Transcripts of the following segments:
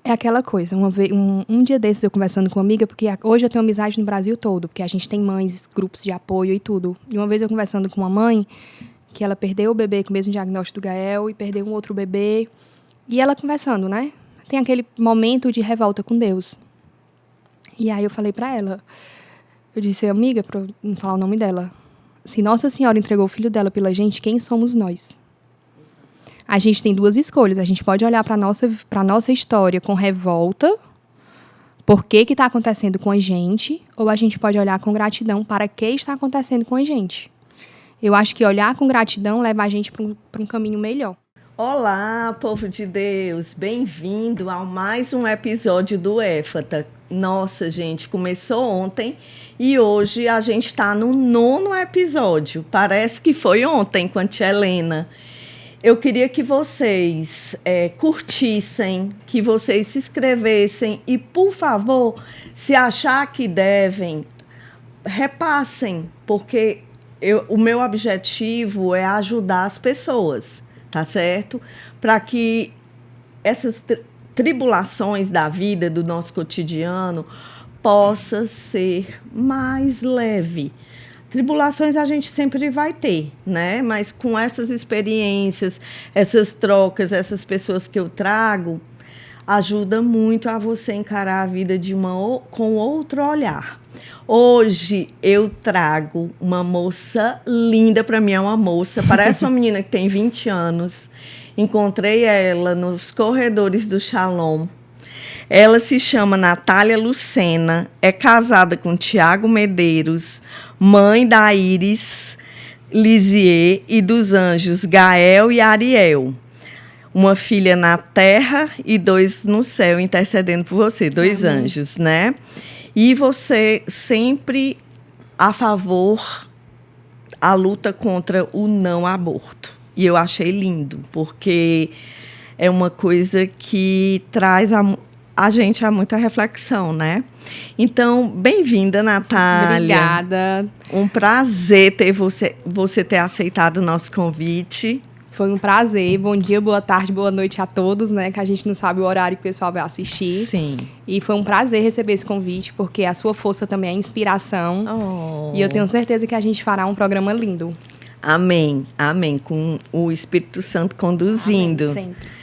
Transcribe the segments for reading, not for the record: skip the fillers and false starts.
É aquela coisa, um dia desses eu conversando com uma amiga, porque hoje eu tenho amizade no Brasil todo, porque a gente tem mães, grupos de apoio e tudo. E uma vez eu conversando com uma mãe, que ela perdeu o bebê com o mesmo diagnóstico do Gael e perdeu um outro bebê. E ela conversando, né? Tem aquele momento de revolta com Deus. E aí eu falei pra ela, eu disse, amiga, pra não falar o nome dela, se Nossa Senhora entregou o filho dela pela gente, quem somos nós? A gente tem duas escolhas. A gente pode olhar para a nossa história com revolta, por que está acontecendo com a gente, ou a gente pode olhar com gratidão para que está acontecendo com a gente. Eu acho que olhar com gratidão leva a gente para um caminho melhor. Olá, povo de Deus! Bem-vindo a mais um episódio do Éfata. Nossa, gente, começou ontem e hoje a gente está no 9º episódio. Parece que foi ontem com a tia Helena. Eu queria que vocês curtissem, que vocês se inscrevessem e, por favor, se achar que devem, repassem, porque o meu objetivo é ajudar as pessoas, tá certo? Para que essas tribulações da vida, do nosso cotidiano, possa ser mais leve. Tribulações a gente sempre vai ter, né? Mas com essas experiências, essas trocas, essas pessoas que eu trago, ajuda muito a você encarar a vida com outro olhar. Hoje eu trago uma moça linda, para mim é uma moça, parece uma menina que tem 20 anos. Encontrei ela nos corredores do Shalom. Ela se chama Natália Lucena, é casada com Tiago Medeiros, mãe da Iris Lisier e dos anjos Gael e Ariel. Uma filha na terra e 2 no céu, intercedendo por você, 2 anjos, né? E você sempre a favor, a luta contra o não aborto. E eu achei lindo, porque é uma coisa que traz a gente há muita reflexão, né? Então, bem-vinda, Natália. Obrigada. Um prazer ter você ter aceitado o nosso convite. Foi um prazer. Bom dia, boa tarde, boa noite a todos, né? Que a gente não sabe o horário que o pessoal vai assistir. Sim. E foi um prazer receber esse convite, porque a sua força também é inspiração. Oh. E eu tenho certeza que a gente fará um programa lindo. Amém, amém. Com o Espírito Santo conduzindo. Amém, sempre.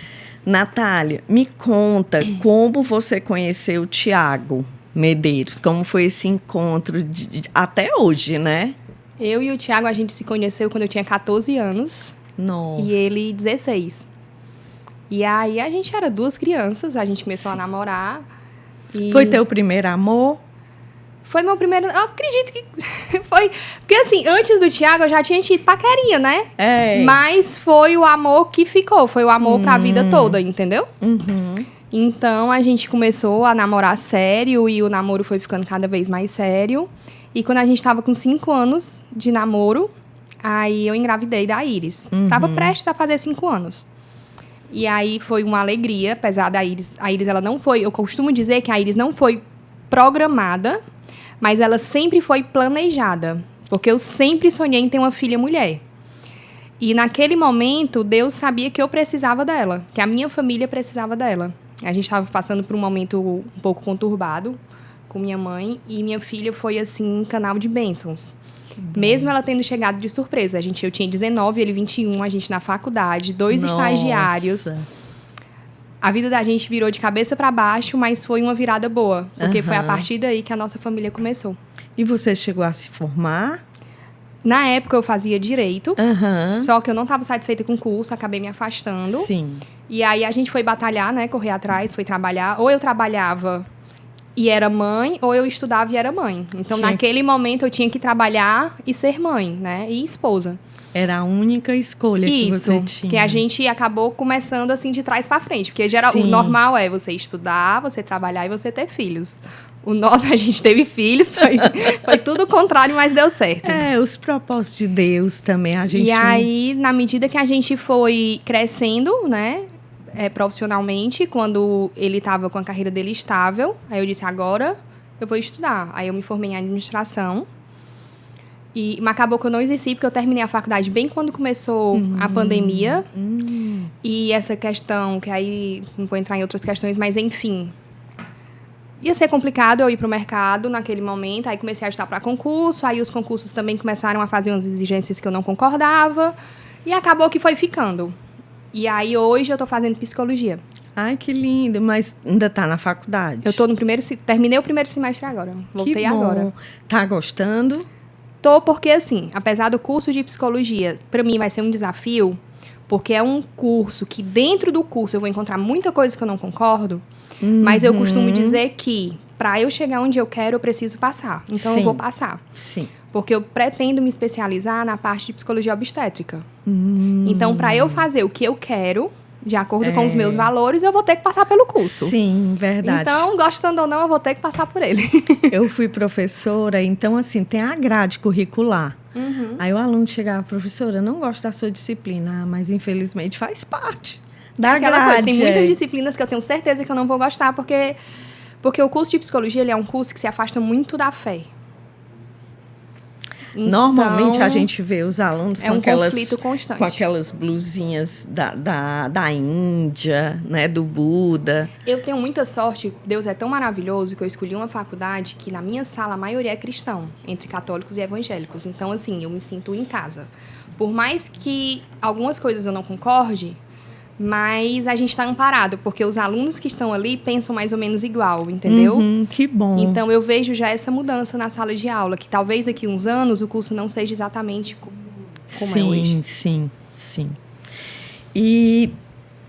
Natália, me conta como você conheceu o Tiago Medeiros, como foi esse encontro até hoje, né? Eu e o Tiago, a gente se conheceu quando eu tinha 14 anos. Nossa. E ele 16. E aí a gente era 2 crianças, a gente começou a namorar. E foi teu primeiro amor? Foi meu primeiro... Eu acredito que foi... Porque assim, antes do Tiago eu já tinha tido paquerinha, né? É. Mas foi o amor que ficou, foi o amor pra vida toda, entendeu? Uhum. Então a gente começou a namorar sério e o namoro foi ficando cada vez mais sério. E quando a gente tava com 5 anos de namoro, aí eu engravidei da Iris. Tava prestes a fazer 5 anos. E aí foi uma alegria, apesar da Iris... A Iris, ela não foi... Eu costumo dizer que a Iris não foi programada, mas ela sempre foi planejada. Porque eu sempre sonhei em ter uma filha mulher. E naquele momento, Deus sabia que eu precisava dela. Que a minha família precisava dela. A gente estava passando por um momento um pouco conturbado com minha mãe. E minha filha foi, assim, um canal de bênçãos. Mesmo ela tendo chegado de surpresa. Eu tinha 19, ele 21, a gente na faculdade, 2 estagiários. A vida da gente virou de cabeça para baixo, mas foi uma virada boa. Porque foi a partir daí que a nossa família começou. E você chegou a se formar? Na época eu fazia direito, só que eu não estava satisfeita com o curso, acabei me afastando. Sim. E aí a gente foi batalhar, né, correr atrás, foi trabalhar. Ou eu trabalhava e era mãe, ou eu estudava e era mãe. Então, naquele momento, eu tinha que trabalhar e ser mãe, né, e esposa. Era a única escolha que você tinha. Isso, que a gente acabou começando assim de trás para frente. Porque o normal é você estudar, você trabalhar e você ter filhos. O nosso, a gente teve filhos, foi tudo o contrário, mas deu certo. Os propósitos de Deus também, a gente... E aí, na medida que a gente foi crescendo, né, profissionalmente, quando ele estava com a carreira dele estável, aí eu disse, agora eu vou estudar. Aí eu me formei em administração. Mas acabou que eu não exerci, porque eu terminei a faculdade bem quando começou a pandemia. E essa questão, que aí não vou entrar em outras questões, mas enfim. Ia ser complicado eu ir para o mercado naquele momento. Aí comecei a estudar para concurso. Aí os concursos também começaram a fazer umas exigências que eu não concordava. E acabou que foi ficando. E aí hoje eu estou fazendo psicologia. Ai, que lindo. Mas ainda está na faculdade? Eu estou no terminei o primeiro semestre agora. Voltei que bom. Agora. Tá gostando? Tô, porque assim, apesar do curso de psicologia, para mim vai ser um desafio, porque é um curso que dentro do curso eu vou encontrar muita coisa que eu não concordo, mas eu costumo dizer que para eu chegar onde eu quero, eu preciso passar. Então Sim. eu vou passar. Sim. Porque eu pretendo me especializar na parte de psicologia obstétrica. Então, para eu fazer o que eu quero, de acordo com os meus valores, eu vou ter que passar pelo curso. Sim, verdade. Então, gostando ou não, eu vou ter que passar por ele. Eu fui professora, então, assim, tem a grade curricular. Aí o aluno chegava, professora, eu não gosto da sua disciplina, mas infelizmente faz parte da Aquela grade. coisa, tem muitas disciplinas que eu tenho certeza que eu não vou gostar, porque o curso de psicologia ele é um curso que se afasta muito da fé. Normalmente Então, a gente vê os alunos é um conflito constante. com aquelas blusinhas da Índia, né, do Buda. Eu tenho muita sorte, Deus é tão maravilhoso que eu escolhi uma faculdade que na minha sala a maioria é cristão, entre católicos e evangélicos. Então, assim, eu me sinto em casa. Por mais que algumas coisas eu não concorde, mas a gente está amparado, porque os alunos que estão ali pensam mais ou menos igual, entendeu? Que bom. Então, eu vejo já essa mudança na sala de aula, que talvez daqui a uns anos o curso não seja exatamente como é hoje. Sim. E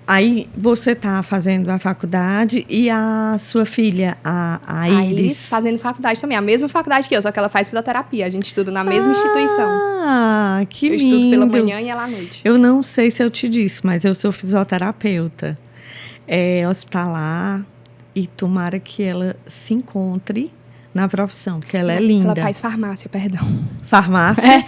aí você está fazendo a faculdade e a sua filha, a Iris... fazendo faculdade também, a mesma faculdade que eu, só que ela faz fisioterapia. A gente estuda na mesma instituição. Ah, que lindo. Eu estudo pela manhã e ela à noite. Eu não sei se eu te disse, mas eu sou fisioterapeuta hospitalar e tomara que ela se encontre na profissão, porque ela é linda. Ela faz farmácia, perdão. Farmácia?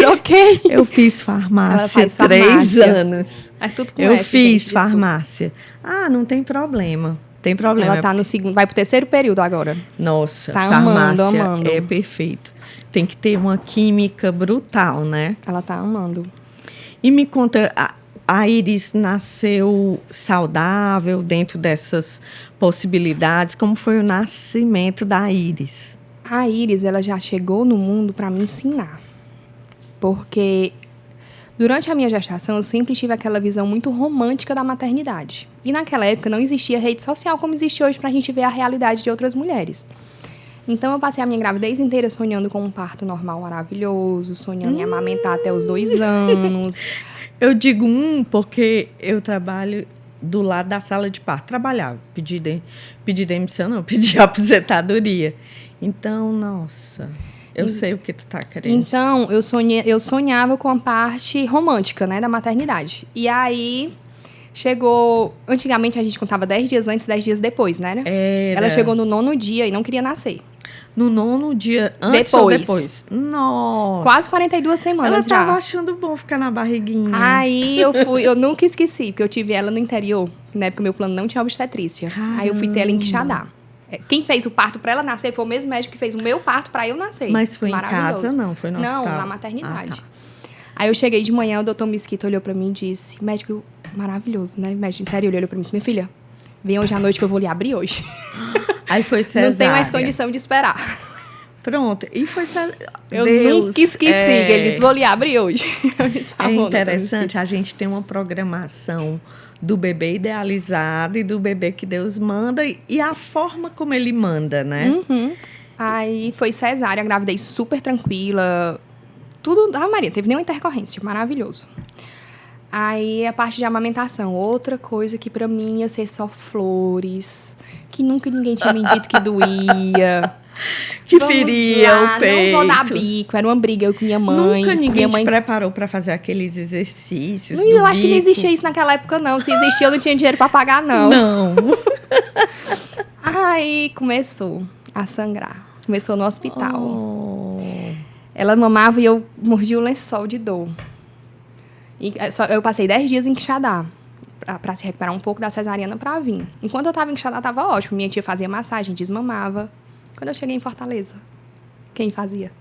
Troquei. Eu fiz farmácia Ela faz 3 anos. É tudo com Eu F, fiz gente, farmácia. Ah, não tem problema. Tem problema. Ela tá no segundo, vai pro terceiro período agora. Nossa, tá farmácia amando. É perfeito. Tem que ter uma química brutal, né? Ela tá amando. E me conta, a Iris nasceu saudável dentro dessas possibilidades? Como foi o nascimento da Iris? A Iris, ela já chegou no mundo para me ensinar. Porque durante a minha gestação, eu sempre tive aquela visão muito romântica da maternidade. E naquela época não existia rede social como existe hoje para a gente ver a realidade de outras mulheres. Então, eu passei a minha gravidez inteira sonhando com um parto normal maravilhoso, sonhando em amamentar até os 2 anos. Eu digo porque eu trabalho do lado da sala de parto. Trabalhava, pedi demissão, não, pedi aposentadoria. Então, nossa, eu sei o que tu tá querendo. Então, eu sonhava com a parte romântica, né, da maternidade. E aí, chegou... Antigamente, a gente contava 10 dias antes, 10 dias depois, né? Ela chegou no 9º dia e não queria nascer. No 9º dia, antes ou depois? Nossa. Quase 42 semanas já. Ela tava achando bom ficar na barriguinha. Aí eu nunca esqueci, porque eu tive ela no interior. Na época, meu plano não tinha obstetrícia. Caramba. Aí eu fui ter ela em Quixadá. Quem fez o parto pra ela nascer foi o mesmo médico que fez o meu parto pra eu nascer. Mas foi em casa, não? Foi no hospital? Não, na maternidade. Aí eu cheguei de manhã, o doutor Mesquita olhou pra mim e disse... Médico maravilhoso, né? Médico do interior, ele olhou pra mim e disse... Minha filha, vem hoje à noite que eu vou lhe abrir hoje. Aí foi cesárea. Não tem mais condição de esperar. Pronto. E foi cesárea. Eu nunca esqueci. Ele disse, vou lhe abrir hoje. É interessante, a gente tem uma programação do bebê idealizado e do bebê que Deus manda e a forma como ele manda, né? Aí foi cesárea, gravidez super tranquila. Tudo, Maria, teve nenhuma intercorrência, maravilhoso. Aí a parte de amamentação, outra coisa que pra mim ia ser só flores, que nunca ninguém tinha me dito que doía. Que feria o peito. Não vou dar bico, era uma briga eu com minha mãe. Nunca ninguém te preparou pra fazer aqueles exercícios não, eu acho que não existia isso naquela época, não. Se existia, eu não tinha dinheiro pra pagar, não. Não. Aí começou a sangrar. Começou no hospital. Ela mamava e eu mordia o lençol de dor. Eu passei 10 dias em Quixadá pra se recuperar um pouco da cesariana pra vir. Enquanto eu tava em Quixadá, tava ótimo. Minha tia fazia massagem, desmamava. Quando eu cheguei em Fortaleza, quem fazia?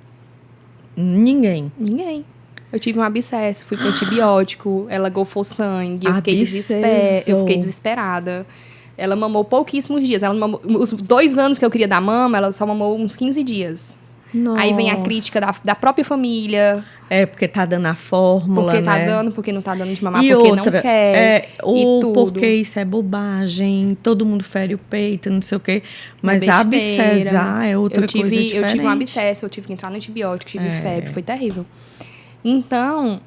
Ninguém. Ninguém. Eu tive um abscesso, fui pro antibiótico, ela golfou sangue, eu fiquei desesperada. Ela mamou pouquíssimos dias. Ela mamou, os 2 anos que eu queria dar mama, ela só mamou uns 15 dias. Nossa. Aí vem a crítica da própria família. Porque tá dando a fórmula, porque tá né? dando, porque não tá dando de mamar, E porque outra, não quer. ou tudo. porque isso é bobagem, todo mundo fere o peito, não sei o quê. Mas besteira. abscesar é outra coisa diferente. Eu tive um abscesso, eu tive que entrar no antibiótico, tive febre, foi terrível. Então,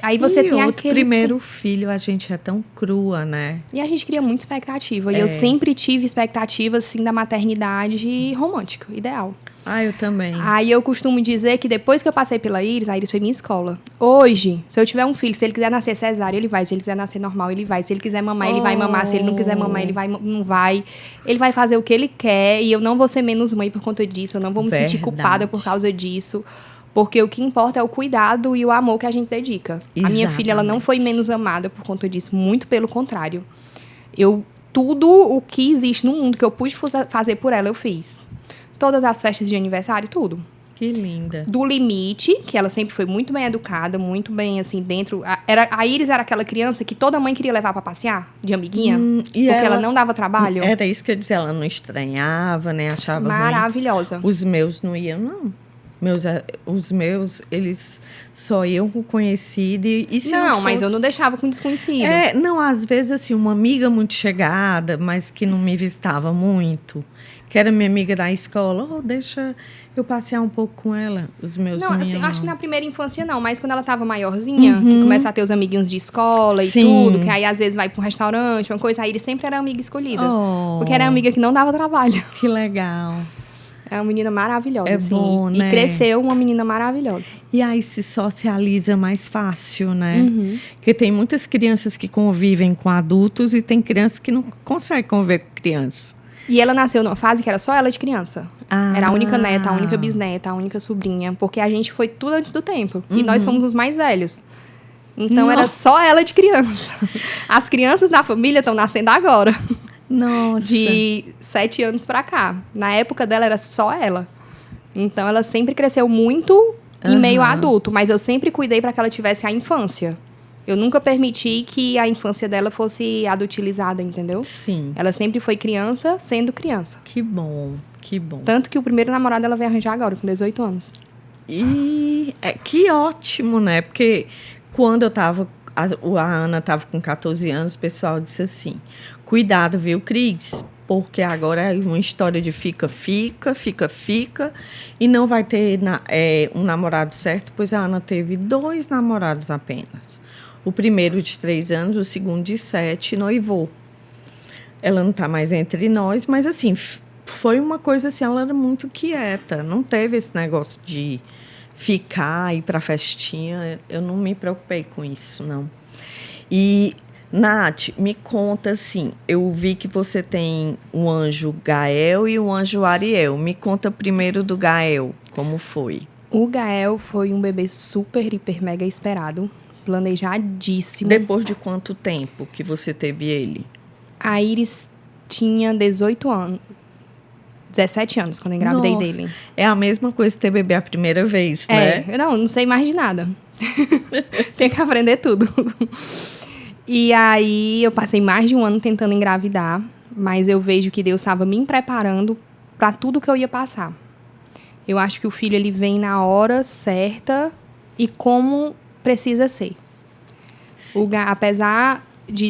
aí você tem aquele... primeiro filho, a gente é tão crua, né? E a gente cria muita expectativa. E eu sempre tive expectativa, assim, da maternidade romântica, ideal. Eu também. Aí eu costumo dizer que depois que eu passei pela Iris, a Iris foi minha escola. Hoje, se eu tiver um filho, se ele quiser nascer cesárea, ele vai. Se ele quiser nascer normal, ele vai. Se ele quiser mamar, ele vai mamar. Se ele não quiser mamar, ele não vai. Ele vai fazer o que ele quer e eu não vou ser menos mãe por conta disso. Eu não vou me sentir culpada por causa disso. Porque o que importa é o cuidado e o amor que a gente dedica. Exatamente. A minha filha, ela não foi menos amada por conta disso. Muito pelo contrário. Tudo o que existe no mundo que eu pude fazer por ela, eu fiz. Todas as festas de aniversário, tudo. Que linda. Do limite, que ela sempre foi muito bem educada, muito bem, assim, dentro... A Iris era aquela criança que toda mãe queria levar pra passear, de amiguinha, porque ela não dava trabalho. Era isso que eu dizia, ela não estranhava, né? Achava maravilhosa. Ruim. Os meus não iam, não. Os meus, eles só iam com conhecido e se não fosse... mas eu não deixava com desconhecido. Às vezes, assim, uma amiga muito chegada, mas que não me visitava muito, que era minha amiga da escola, deixa eu passear um pouco com ela, os meus não assim, acho que na primeira infância não, mas quando ela tava maiorzinha, que começa a ter os amiguinhos de escola e tudo, que aí às vezes vai pra um restaurante, uma coisa, aí ele sempre era a amiga escolhida. Porque era a amiga que não dava trabalho. Que legal. É uma menina maravilhosa, assim. Bom, né? E cresceu uma menina maravilhosa. E aí se socializa mais fácil, né? Porque tem muitas crianças que convivem com adultos e tem crianças que não conseguem conviver com criança. E ela nasceu numa fase que era só ela de criança. Era a única neta, a única bisneta, a única sobrinha. Porque a gente foi tudo antes do tempo. E nós fomos os mais velhos. Então era só ela de criança. As crianças da família estão nascendo agora. Nossa. De 7 anos pra cá. Na época dela era só ela. Então ela sempre cresceu muito em meio a adulto. Mas eu sempre cuidei pra que ela tivesse a infância. Eu nunca permiti que a infância dela fosse adultilizada, entendeu? Sim. Ela sempre foi criança, sendo criança. Que bom, que bom. Tanto que o primeiro namorado ela vai arranjar agora, com 18 anos. E que ótimo, né? Porque quando eu tava... A Ana tava com 14 anos, o pessoal disse assim... Cuidado, viu, Cris? Porque agora é uma história de fica, e não vai ter um namorado certo, pois a Ana teve 2 namorados apenas. O primeiro de 3 anos, o segundo de 7, noivou. Ela não está mais entre nós, mas assim, foi uma coisa assim, ela era muito quieta, não teve esse negócio de ficar, ir para festinha, eu não me preocupei com isso, não. E... Nath, me conta assim, eu vi que você tem o anjo Gael e o anjo Ariel. Me conta primeiro do Gael, como foi? O Gael foi um bebê super, hiper, mega esperado, planejadíssimo. Depois de quanto tempo que você teve ele? A Iris tinha 18 anos, 17 anos quando eu engravidei dele. É a mesma coisa ter bebê a primeira vez, né? Eu não sei mais de nada. Tem que aprender tudo. E aí, eu passei mais de 1 ano tentando engravidar, mas eu vejo que Deus estava me preparando para tudo que eu ia passar. Eu acho que o filho, ele vem na hora certa e como precisa ser. Apesar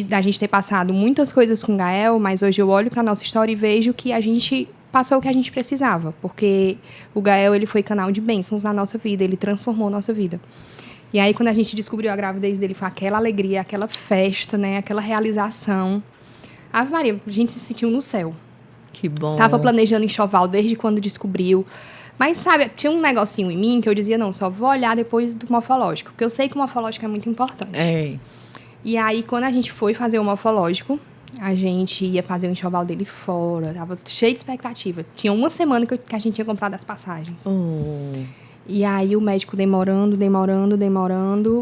da gente ter passado muitas coisas com o Gael, mas hoje eu olho para a nossa história e vejo que a gente passou o que a gente precisava, porque o Gael, ele foi canal de bênçãos na nossa vida, ele transformou a nossa vida. E aí, quando a gente descobriu a gravidez dele, foi aquela alegria, aquela festa, né? Aquela realização. Ave Maria, a gente se sentiu no céu. Que bom. Tava planejando enxoval desde quando descobriu. Mas, sabe, tinha um negocinho em mim que eu dizia, não, só vou olhar depois do morfológico. Porque eu sei que o morfológico é muito importante. E aí, quando a gente foi fazer o morfológico, a gente ia fazer o enxoval dele fora. Tava cheio de expectativa. Tinha 1 semana que a gente tinha comprado as passagens. E aí, o médico demorando.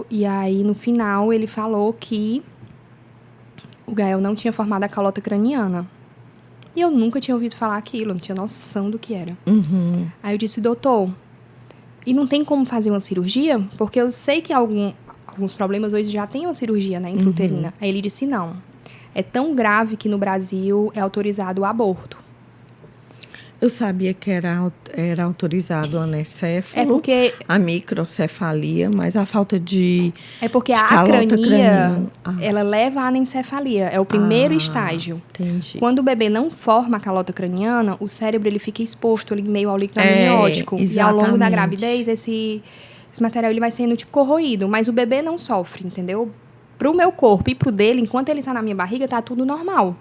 E aí, no final, ele falou que o Gael não tinha formado a calota craniana. E eu nunca tinha ouvido falar aquilo, não tinha noção do que era. Aí eu disse, doutor, E não tem como fazer uma cirurgia, porque eu sei que alguns problemas hoje já tem uma cirurgia, né, intrauterina. Aí ele disse, não. É tão grave que no Brasil é autorizado o aborto. Eu sabia que era autorizado o anencéfalo, É porque a microcefalia, mas a falta de a calota acrania, craniana. ela leva à anencefalia. É o primeiro estágio. Entendi. Quando o bebê não forma a calota craniana, o cérebro ele fica exposto ali em meio ao líquido amniótico. E ao longo da gravidez, esse material ele vai sendo tipo corroído. Mas o bebê não sofre, entendeu? Pro meu corpo e pro dele, enquanto ele tá na minha barriga, tá tudo normal.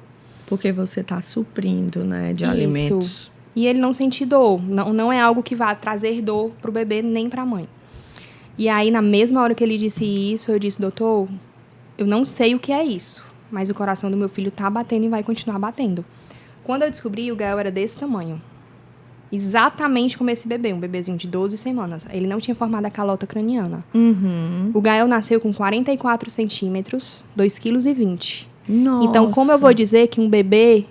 Porque você tá suprindo, né, de Isso. alimentos. E ele não sente dor. Não é algo que vá trazer dor pro bebê nem pra mãe. E aí, na mesma hora que ele disse isso, eu disse, doutor, eu não sei o que é isso, mas o coração do meu filho tá batendo e vai continuar batendo. Quando eu descobri, o Gael era desse tamanho. Exatamente como esse bebê, um bebezinho de 12 semanas. Ele não tinha formado a calota craniana. O Gael nasceu com 44 centímetros, 2,20 kg. Nossa. Então, como eu vou dizer que um bebê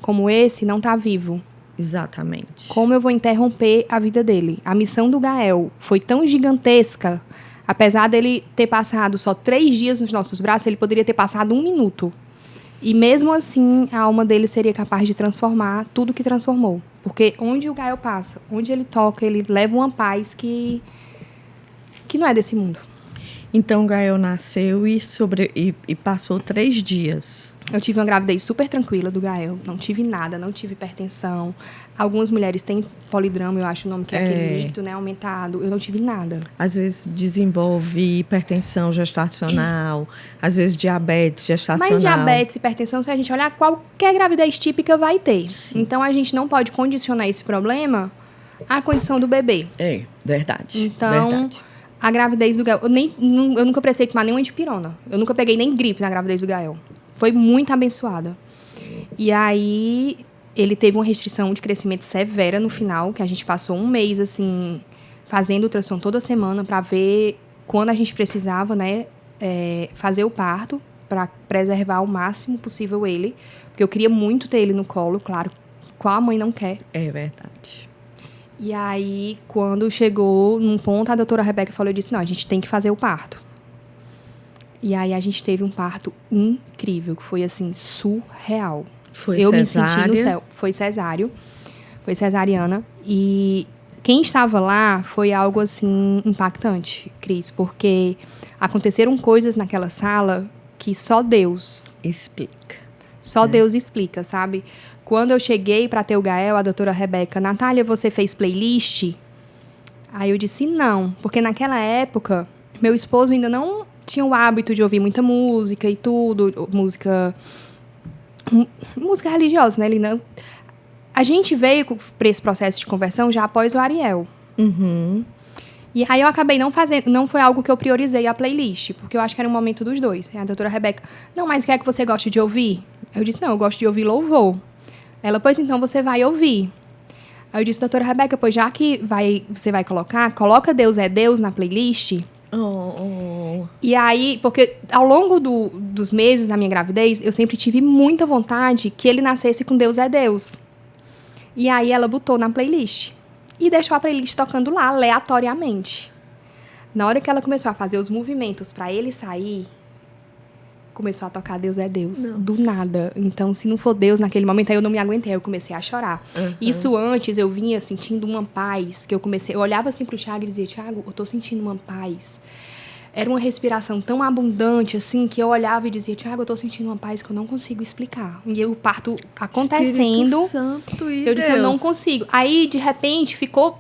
como esse não tá vivo? Exatamente. Como eu vou interromper a vida dele? A missão do Gael foi tão gigantesca, apesar dele ter passado só 3 dias nos nossos braços, ele poderia ter passado 1 minuto. E mesmo assim, a alma dele seria capaz de transformar tudo que transformou. Porque onde o Gael passa, onde ele toca, ele leva uma paz que não é desse mundo. Então, o Gael nasceu e passou 3 dias. Eu tive uma gravidez super tranquila do Gael. Não tive nada, não tive hipertensão. Algumas mulheres têm polidrama, eu acho o nome que é aquele líquido, né, aumentado. Eu não tive nada. Às vezes desenvolve hipertensão gestacional, às vezes diabetes gestacional. Mas diabetes, hipertensão, se a gente olhar, qualquer gravidez típica vai ter. Sim. Então, a gente não pode condicionar esse problema à condição do bebê. É, verdade. Então, verdade. A gravidez do Gael... Eu nunca precisei tomar nenhuma dipirona. Eu nunca peguei nem gripe na gravidez do Gael. Foi muito abençoada. E aí, ele teve uma restrição de crescimento severa no final, que a gente passou 1 mês, assim, fazendo ultrassom toda semana para ver quando a gente precisava, né, fazer o parto, para preservar o máximo possível ele. Porque eu queria muito ter ele no colo, claro. Qual a mãe não quer? É verdade. E aí, quando chegou num ponto, a doutora Rebeca falou, eu disse, não, a gente tem que fazer o parto. E aí, a gente teve um parto incrível, que foi, assim, surreal. Foi eu cesárea? Me senti no céu. Foi cesáreo. Foi cesariana. E quem estava lá foi algo, assim, impactante, Cris. Porque aconteceram coisas naquela sala que só Deus explica. Só Deus explica, sabe? Quando eu cheguei para ter o Gael, a doutora Rebeca, Natália, você fez playlist? Aí eu disse não, porque naquela época, meu esposo ainda não tinha o hábito de ouvir muita música e tudo, música religiosa, né? Ele não... A gente veio para esse processo de conversão já após o Ariel. E aí eu acabei não fazendo, não foi algo que eu priorizei a playlist, porque eu acho que era um momento dos dois. E a doutora Rebeca, não, mas o que é que você gosta de ouvir? Eu disse, não, eu gosto de ouvir louvor. Ela, pois então você vai ouvir. Aí eu disse, doutora Rebeca, pois já que você vai coloca Deus é Deus na playlist. E aí, porque ao longo dos meses da minha gravidez, eu sempre tive muita vontade que ele nascesse com Deus é Deus. E aí ela botou na playlist. E deixou a playlist tocando lá, aleatoriamente. Na hora que ela começou a fazer os movimentos para ele sair, começou a tocar Deus é Deus. Nossa. Do nada. Então, se não for Deus naquele momento, aí eu não me aguentei, eu comecei a chorar. Isso antes, eu vinha sentindo uma paz, que eu olhava assim pro Thiago e dizia, Thiago, eu tô sentindo uma paz. Era uma respiração tão abundante, assim, que eu olhava e dizia, Thiago, eu tô sentindo uma paz que eu não consigo explicar. E o parto acontecendo, Espírito Santo e eu disse, Deus. eu não consigo. Aí, de repente, ficou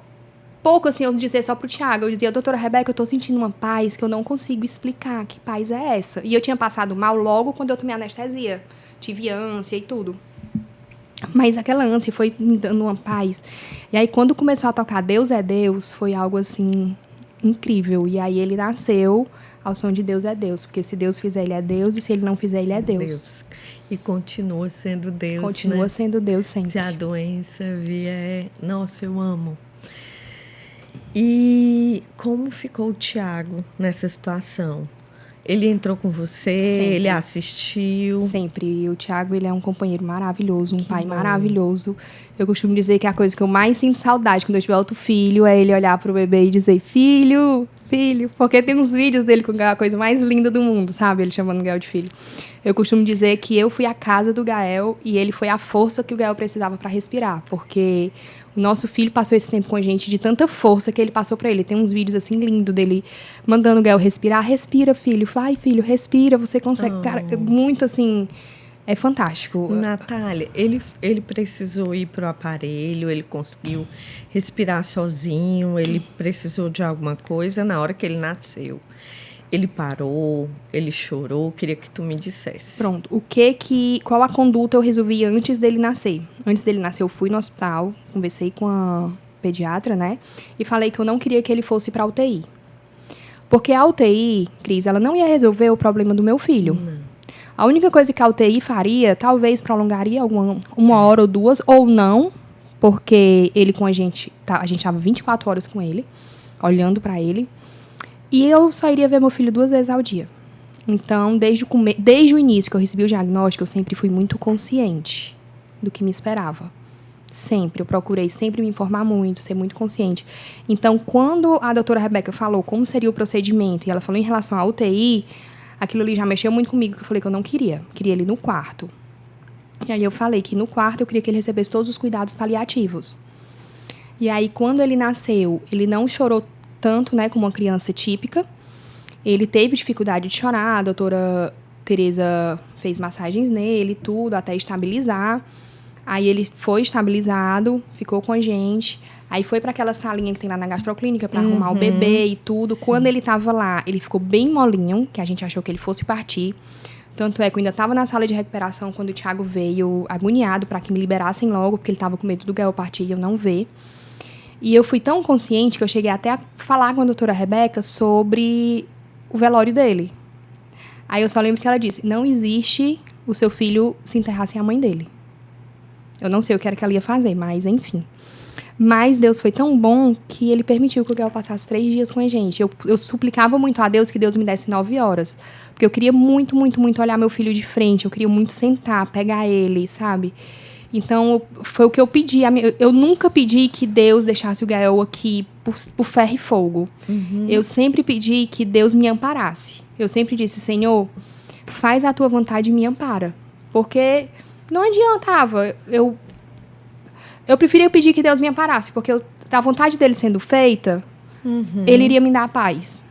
pouco, assim, eu dizer só pro Thiago. Eu dizia, doutora Rebeca, eu tô sentindo uma paz que eu não consigo explicar. Que paz é essa? E eu tinha passado mal logo quando eu tomei anestesia. Tive ânsia e tudo. Mas aquela ânsia foi me dando uma paz. E aí, quando começou a tocar Deus é Deus, foi algo, assim, incrível. E aí, ele nasceu ao som de Deus é Deus. Porque se Deus fizer, ele é Deus. E se ele não fizer, ele é Deus. E continua sendo Deus, continua sendo Deus sempre. Se a doença vier... Nossa, eu amo. E como ficou o Thiago nessa situação? Ele entrou com você, Sempre. ele assistiu. Sempre. E o Thiago, ele é um companheiro maravilhoso, um pai bom. maravilhoso. Eu costumo dizer que a coisa que eu mais sinto saudade quando eu tiver outro filho é ele olhar pro bebê e dizer, filho, filho. Porque tem uns vídeos dele com o Gael, a coisa mais linda do mundo, sabe? Ele chamando o Gael de filho. Eu costumo dizer que eu fui a casa do Gael e ele foi a força que o Gael precisava para respirar. Porque o nosso filho passou esse tempo com a gente de tanta força que ele passou para ele. Tem uns vídeos assim lindos dele mandando o Gael respirar. Respira, filho. Vai, filho, respira. Você consegue. Cara, muito assim. É fantástico. Natália, ele precisou ir para o aparelho, ele conseguiu respirar sozinho, ele precisou de alguma coisa na hora que ele nasceu. Ele parou, ele chorou, queria que tu me dissesse. Pronto. Qual a conduta eu resolvi antes dele nascer? Antes dele nascer, eu fui no hospital, conversei com a pediatra, né? E falei que eu não queria que ele fosse pra UTI. Porque a UTI, Cris, ela não ia resolver o problema do meu filho. Não. A única coisa que a UTI faria, talvez prolongaria uma hora ou duas, ou não, porque ele com a gente estava 24 horas com ele, olhando pra ele. E eu só iria ver meu filho 2 vezes ao dia. Então, desde o início que eu recebi o diagnóstico, eu sempre fui muito consciente do que me esperava. Sempre. Eu procurei sempre me informar muito, ser muito consciente. Então, quando a doutora Rebeca falou como seria o procedimento, e ela falou em relação à UTI, aquilo ali já mexeu muito comigo, que eu falei que eu não queria. Queria ele no quarto. E aí eu falei que no quarto eu queria que ele recebesse todos os cuidados paliativos. E aí, quando ele nasceu, ele não chorou tanto, né, como uma criança típica. Ele teve dificuldade de chorar, a doutora Tereza fez massagens nele e tudo, até estabilizar. Aí ele foi estabilizado, ficou com a gente. Aí foi para aquela salinha que tem lá na gastroclínica para arrumar o bebê e tudo. Sim. Quando ele tava lá, ele ficou bem molinho, que a gente achou que ele fosse partir. Tanto é que eu ainda tava na sala de recuperação quando o Thiago veio agoniado para que me liberassem logo, porque ele tava com medo do Gael partir e eu não ver. E eu fui tão consciente que eu cheguei até a falar com a doutora Rebeca sobre o velório dele. Aí eu só lembro que ela disse, não existe o seu filho se enterrar sem a mãe dele. Eu não sei o que era que ela ia fazer, mas enfim. Mas Deus foi tão bom que ele permitiu que o Gael passasse 3 dias com a gente. Eu suplicava muito a Deus que Deus me desse 9 horas. Porque eu queria muito, muito, muito olhar meu filho de frente. Eu queria muito sentar, pegar ele, sabe? Então, foi o que eu pedi. Eu nunca pedi que Deus deixasse o Gael aqui por ferro e fogo. Uhum. Eu sempre pedi que Deus me amparasse. Eu sempre disse, Senhor, faz a tua vontade e me ampara. Porque não adiantava. Eu preferia pedir que Deus me amparasse. Porque a vontade dele sendo feita, ele iria me dar a paz.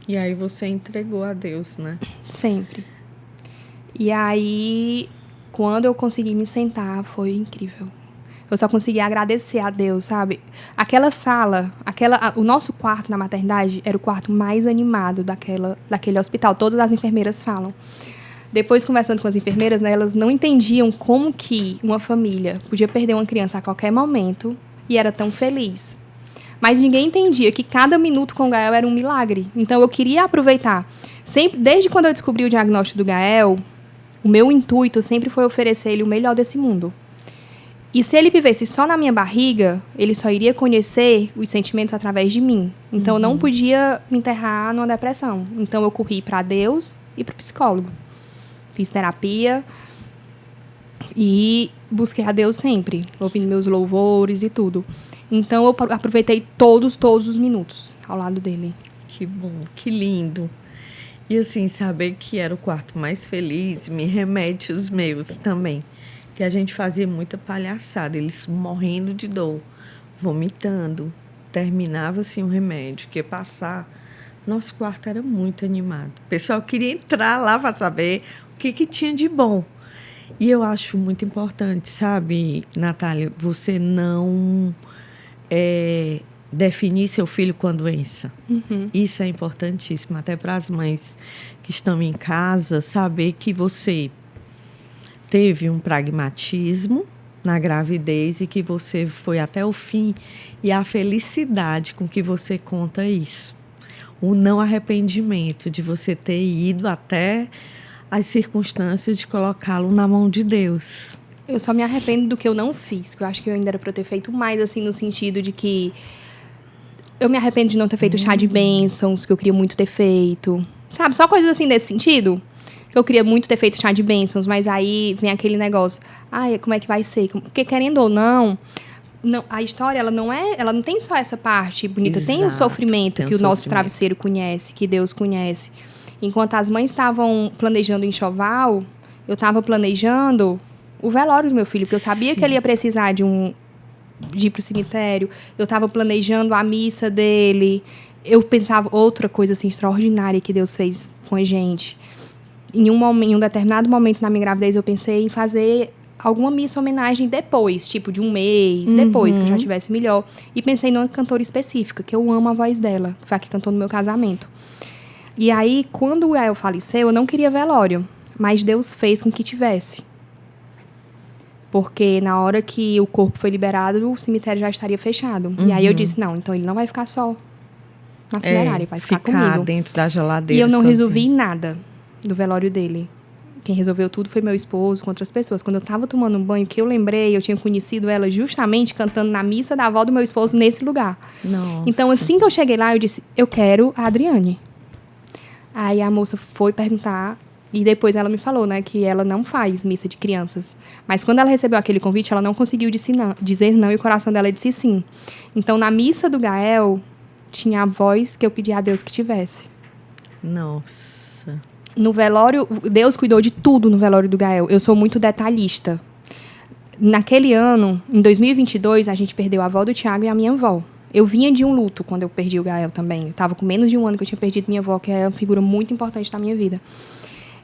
E aí você entregou a Deus, né? Sempre. E aí, quando eu consegui me sentar, foi incrível. Eu só consegui agradecer a Deus, sabe? Aquela sala, o nosso quarto na maternidade era o quarto mais animado daquele hospital. Todas as enfermeiras falam. Depois, conversando com as enfermeiras, né, elas não entendiam como que uma família podia perder uma criança a qualquer momento e era tão feliz. Mas ninguém entendia que cada minuto com o Gael era um milagre. Então, eu queria aproveitar. Sempre, desde quando eu descobri o diagnóstico do Gael, o meu intuito sempre foi oferecer ele o melhor desse mundo. E se ele vivesse só na minha barriga, ele só iria conhecer os sentimentos através de mim. Então, eu não podia me enterrar numa depressão. Então, eu corri para Deus e para o psicólogo. Fiz terapia e busquei a Deus sempre, ouvindo meus louvores e tudo. Então, eu aproveitei todos os minutos ao lado dele. Que bom, que lindo. E assim, saber que era o quarto mais feliz me remete os meus também. Que a gente fazia muita palhaçada, eles morrendo de dor, vomitando. Terminava assim o remédio, que ia passar. Nosso quarto era muito animado. O pessoal queria entrar lá para saber o que tinha de bom. E eu acho muito importante, sabe, Natália, você não definir seu filho com a doença. Isso é importantíssimo, até para as mães que estão em casa, saber que você teve um pragmatismo na gravidez e que você foi até o fim e a felicidade com que você conta isso. O não arrependimento de você ter ido até as circunstâncias de colocá-lo na mão de Deus. Eu só me arrependo do que eu não fiz, porque eu acho que eu ainda era para eu ter feito mais, assim, no sentido de que eu me arrependo de não ter feito chá de bênçãos, que eu queria muito ter feito, Sabe, só coisas assim desse sentido. Eu queria muito ter feito chá de bênçãos, mas aí vem aquele negócio. Ai, como é que vai ser? Porque querendo ou não, a história, ela não tem só essa parte bonita. Exato, tem o sofrimento tem que o o nosso sofrimento. travesseiro conhece, que Deus conhece. Enquanto as mães estavam planejando o enxoval, eu estava planejando o velório do meu filho, porque eu sabia que ele ia precisar de ir pro cemitério. Eu estava planejando a missa dele. Eu pensava outra coisa assim extraordinária que Deus fez com a gente. Em um determinado momento na minha gravidez, eu pensei em fazer alguma missa homenagem depois, tipo de um mês, depois que eu já estivesse melhor. E pensei numa cantora específica, que eu amo a voz dela, foi a que cantou no meu casamento. E aí, quando o Gael faleceu, eu não queria velório, mas Deus fez com que tivesse. Porque na hora que o corpo foi liberado, o cemitério já estaria fechado. E aí eu disse, não, então ele não vai ficar só na funerária, vai ficar comigo. Dentro da geladeira. E eu não sozinho. resolvi nada do velório dele. Quem resolveu tudo foi meu esposo com outras pessoas. Quando eu tava tomando um banho, que eu lembrei, eu tinha conhecido ela justamente cantando na missa da avó do meu esposo nesse lugar. Nossa. Então, assim que eu cheguei lá, eu disse, eu quero a Adriane. Aí a moça foi perguntar, e depois ela me falou, né, que ela não faz missa de crianças. Mas quando ela recebeu aquele convite, ela não conseguiu dizer não, e o coração dela disse sim. Então, na missa do Gael, tinha a voz que eu pedi a Deus que tivesse. Nossa. No velório, Deus cuidou de tudo no velório do Gael. Eu sou muito detalhista. Naquele ano, em 2022, a gente perdeu a avó do Thiago e a minha avó. Eu vinha de um luto quando eu perdi o Gael também. Eu estava com menos de um ano que eu tinha perdido minha avó, que é uma figura muito importante na minha vida.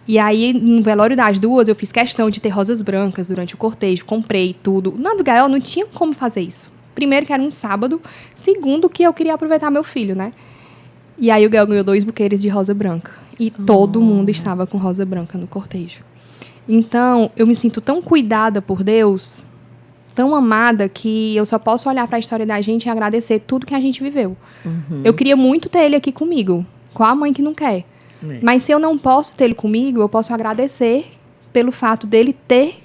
E aí, no velório das duas, eu fiz questão de ter rosas brancas durante o cortejo. Comprei tudo. Na do Gael, não tinha como fazer isso. Primeiro, que era um sábado. Segundo, que eu queria aproveitar meu filho, né? E aí, o Gael ganhou 2 buquês de rosa branca. E todo mundo estava com rosa branca no cortejo. Então, eu me sinto tão cuidada por Deus, tão amada, que eu só posso olhar para a história da gente e agradecer tudo que a gente viveu. Eu queria muito ter ele aqui comigo. Qual a mãe que não quer? Mas se eu não posso ter ele comigo, eu posso agradecer pelo fato dele ter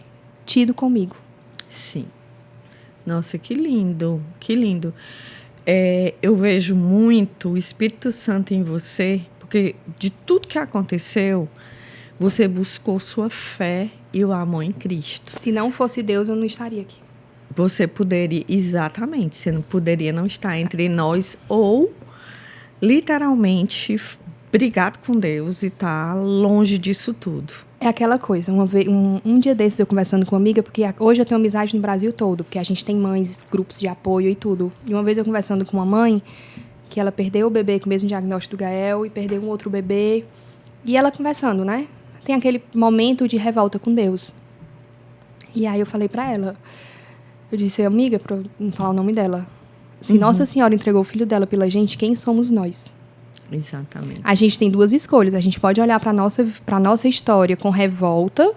tido comigo. Sim. Nossa, que lindo, que lindo. Eu vejo muito o Espírito Santo em você, porque de tudo que aconteceu, você buscou sua fé e o amor em Cristo. Se não fosse Deus, eu não estaria aqui. Você poderia, exatamente, você não poderia não estar entre nós ou, literalmente, brigado com Deus e estar longe disso tudo. É aquela coisa, um dia desses eu conversando com uma amiga, porque hoje eu tenho amizade no Brasil todo, porque a gente tem mães, grupos de apoio e tudo. E uma vez eu conversando com uma mãe, que ela perdeu o bebê com o mesmo diagnóstico do Gael e perdeu um outro bebê. E ela conversando, né? Tem aquele momento de revolta com Deus. E aí eu falei pra ela, eu disse, amiga, pra não falar o nome dela, se Nossa Senhora entregou o filho dela pela gente, quem somos nós? Exatamente. A gente tem 2 escolhas. A gente pode olhar para a nossa história com revolta,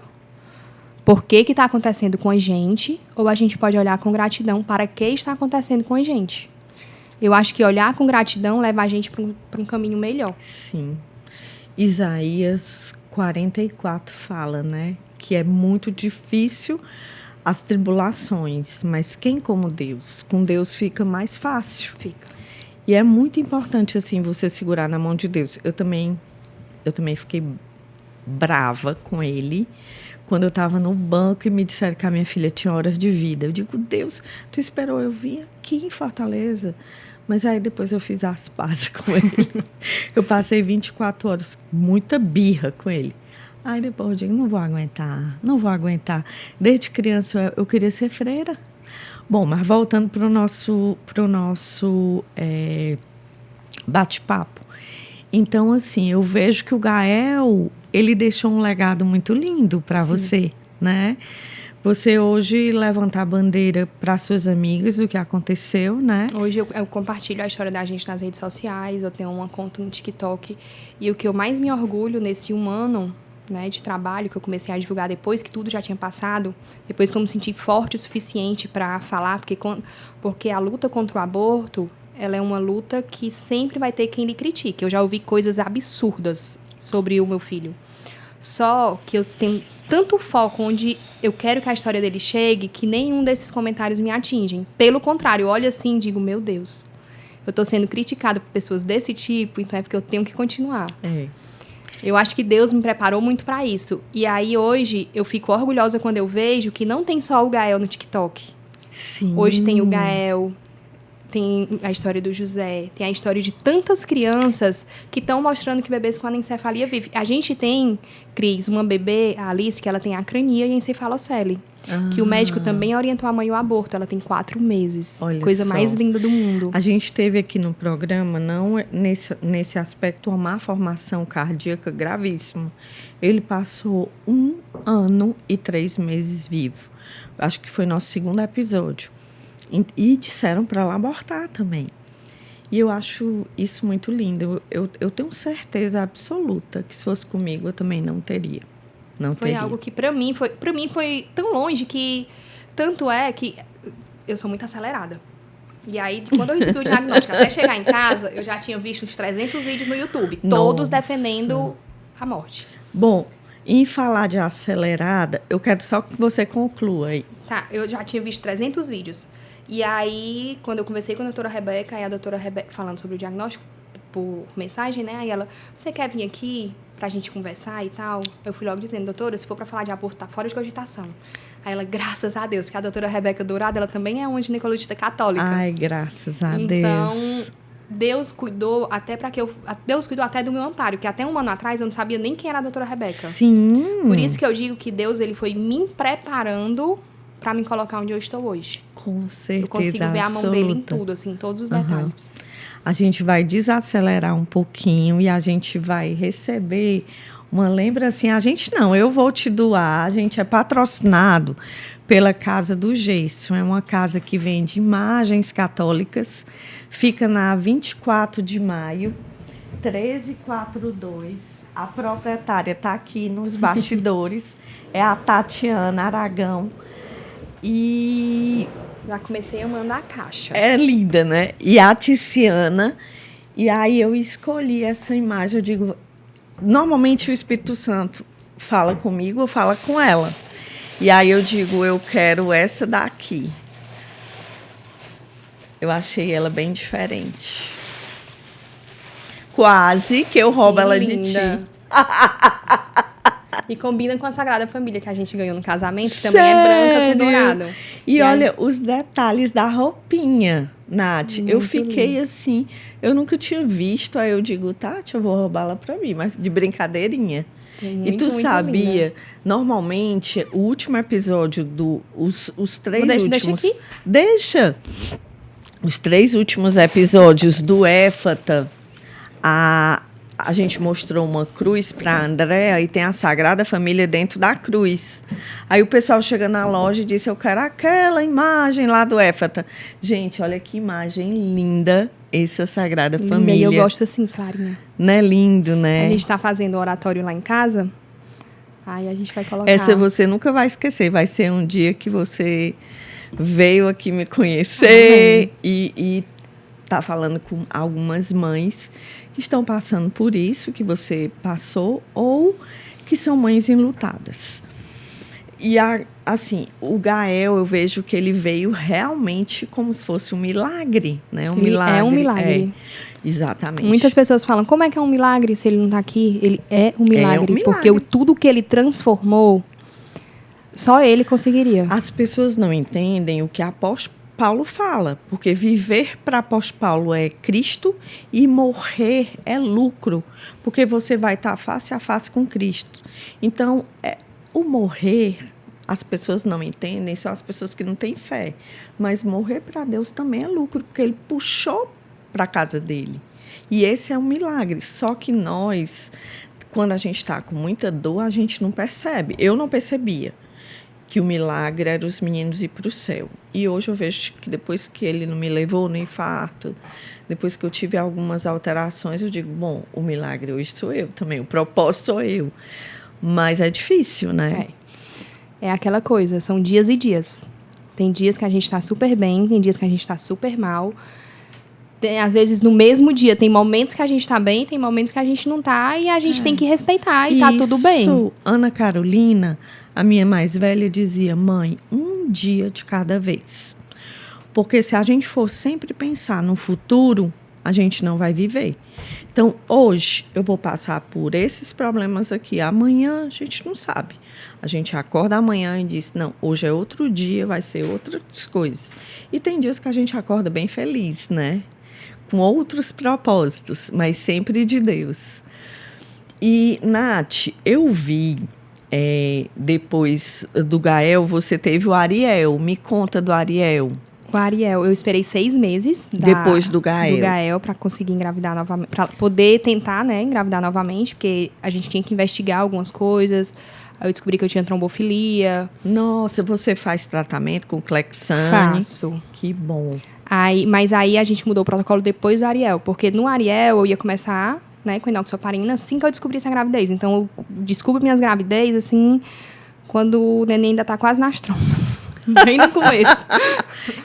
por que está acontecendo com a gente, ou a gente pode olhar com gratidão para que está acontecendo com a gente. Eu acho que olhar com gratidão leva a gente para um caminho melhor. Sim. Isaías 44 fala, né, que é muito difícil as tribulações, mas quem como Deus? Com Deus fica mais fácil. Fica. E é muito importante, assim, você segurar na mão de Deus. Eu também fiquei brava com ele quando eu estava no banco e me disseram que a minha filha tinha horas de vida. Eu digo, Deus, tu esperou eu vir aqui em Fortaleza? Mas aí depois eu fiz as pazes com ele. Eu passei 24 horas, muita birra com ele. Aí depois eu digo, não vou aguentar. Desde criança eu queria ser freira. Bom, mas voltando para o nosso bate-papo. Então, assim, eu vejo que o Gael, ele deixou um legado muito lindo para você, né? Você hoje levanta a bandeira para suas amigas do que aconteceu, né? Hoje eu compartilho a história da gente nas redes sociais, eu tenho uma conta no TikTok. E o que eu mais me orgulho nesse 1 ano, né, de trabalho que eu comecei a divulgar depois que tudo já tinha passado, depois que eu me senti forte o suficiente para falar, porque a luta contra o aborto, ela é uma luta que sempre vai ter quem lhe critique. Eu já ouvi coisas absurdas sobre o meu filho. Só que eu tenho tanto foco onde eu quero que a história dele chegue que nenhum desses comentários me atingem. Pelo contrário, eu olho assim e digo, meu Deus, eu estou sendo criticada por pessoas desse tipo, então é porque eu tenho que continuar. Eu acho que Deus me preparou muito para isso. E aí, hoje, eu fico orgulhosa quando eu vejo que não tem só o Gael no TikTok. Sim. Hoje tem o Gael, tem a história do José, tem a história de tantas crianças que estão mostrando que bebês com anencefalia vivem. A gente tem, Cris, uma bebê, a Alice, que ela tem acrania e encefalocele. Que o médico também orientou a mãe ao aborto. Ela tem 4 meses. Olha Coisa só. mais linda do mundo. A gente teve aqui no programa, não nesse aspecto, uma malformação cardíaca gravíssima. Ele passou 1 ano e 3 meses vivo. Acho que foi nosso segundo episódio. E disseram para ela abortar também. E eu acho isso muito lindo. Eu tenho certeza absoluta que se fosse comigo, eu também não teria. Foi algo que para mim foi tão longe que... Tanto é que eu sou muito acelerada. E aí, quando eu recebi o diagnóstico, até chegar em casa, eu já tinha visto uns 300 vídeos no YouTube. Todos defendendo a morte. Bom, em falar de acelerada, eu quero só que você conclua aí. Tá, eu já tinha visto 300 vídeos. E aí, quando eu conversei com a doutora Rebeca, aí a doutora Rebeca falando sobre o diagnóstico por mensagem, né? Aí ela, você quer vir aqui pra gente conversar e tal? Eu fui logo dizendo, doutora, se for pra falar de aborto, tá fora de cogitação. Aí ela, graças a Deus, porque a doutora Rebeca Dourado, ela também é uma ginecologista católica. Ai, graças a Deus. Então, Deus cuidou até Deus cuidou até do meu amparo, que até 1 ano atrás eu não sabia nem quem era a doutora Rebeca. Sim. Por isso que eu digo que Deus, ele foi me preparando pra me colocar onde eu estou hoje. Com certeza. Eu consigo ver a mão dele em tudo, assim, em todos os detalhes. A gente vai desacelerar um pouquinho e a gente vai receber uma lembrancinha. A gente não, eu vou te doar. A gente é patrocinado pela Casa do Geyson. É uma casa que vende imagens católicas. Fica na 24 de maio, 1342. A proprietária está aqui nos bastidores. É a Tatiana Aragão. E... já comecei a mandar a caixa. é linda, né? E a Tiziana. E aí eu escolhi essa imagem. Eu digo, normalmente o Espírito Santo fala comigo ou fala com ela. E aí eu digo, eu quero essa daqui. Eu achei ela bem diferente. Quase que eu roubo ela de ti. E combina com a Sagrada Família que a gente ganhou no casamento, que também é branca com dourado. E olha, os detalhes da roupinha, Nath. Muito eu fiquei lindo. assim, eu nunca tinha visto. Aí eu digo, Tati, eu vou roubá-la pra mim, mas de brincadeirinha. Muito, E tu muito sabia, linda. normalmente, o último episódio os 3 últimos... Deixa aqui. Deixa! Os 3 últimos episódios do Éfata, a gente mostrou uma cruz para a Andréa e tem a Sagrada Família dentro da cruz. Aí o pessoal chega na loja e disse, eu quero aquela imagem lá do Éfata. Gente, olha que imagem linda essa Sagrada Família. E eu gosto assim, clarinha. Não é lindo, né? A gente está fazendo o oratório lá em casa, aí a gente vai colocar... Essa você nunca vai esquecer. Vai ser um dia que você veio aqui me conhecer e tá falando com algumas mães que estão passando por isso que você passou ou que são mães enlutadas. E, assim, o Gael, eu vejo que ele veio realmente como se fosse um milagre, né? É um milagre. É, exatamente. Muitas pessoas falam, como é que é um milagre se ele não está aqui? Ele é um milagre, porque tudo que ele transformou, só ele conseguiria. As pessoas não entendem o que a apóstolo Paulo fala, porque viver para apóstolo Paulo é Cristo e morrer é lucro, porque você vai estar face a face com Cristo. Então, o morrer, as pessoas não entendem, são as pessoas que não têm fé, mas morrer para Deus também é lucro, porque ele puxou para a casa dele. E esse é um milagre, só que nós, quando a gente está com muita dor, a gente não percebe. Eu não percebia que o milagre era os meninos ir para o céu. E hoje eu vejo que depois que ele não me levou no infarto, depois que eu tive algumas alterações, eu digo, bom, o milagre hoje sou eu também, o propósito sou eu. Mas é difícil, né? É aquela coisa, são dias e dias. Tem dias que a gente está super bem, tem dias que a gente está super mal. Às vezes, no mesmo dia, tem momentos que a gente está bem, tem momentos que a gente não está, e a gente tem que respeitar, e tá tudo bem. Isso, Ana Carolina, a minha mais velha, dizia, mãe, um dia de cada vez. Porque se a gente for sempre pensar no futuro, a gente não vai viver. Então, hoje, eu vou passar por esses problemas aqui. Amanhã, a gente não sabe. A gente acorda amanhã e diz, não, hoje é outro dia, vai ser outras coisas. E tem dias que a gente acorda bem feliz, né? Com outros propósitos, mas sempre de Deus. E, Nath, eu vi, depois do Gael, você teve o Ariel. Me conta do Ariel. O Ariel, eu esperei 6 meses depois do Gael para conseguir engravidar novamente, para poder tentar, né, engravidar novamente, porque a gente tinha que investigar algumas coisas. Aí eu descobri que eu tinha trombofilia. Nossa, você faz tratamento com Clexane? Faço. Que bom. Mas aí a gente mudou o protocolo depois do Ariel, porque no Ariel eu ia começar, né, com inoxaparina assim que eu descobrisse a gravidez. Então eu descubro minhas gravidez assim quando o neném ainda tá quase nas trombas. Bem no começo.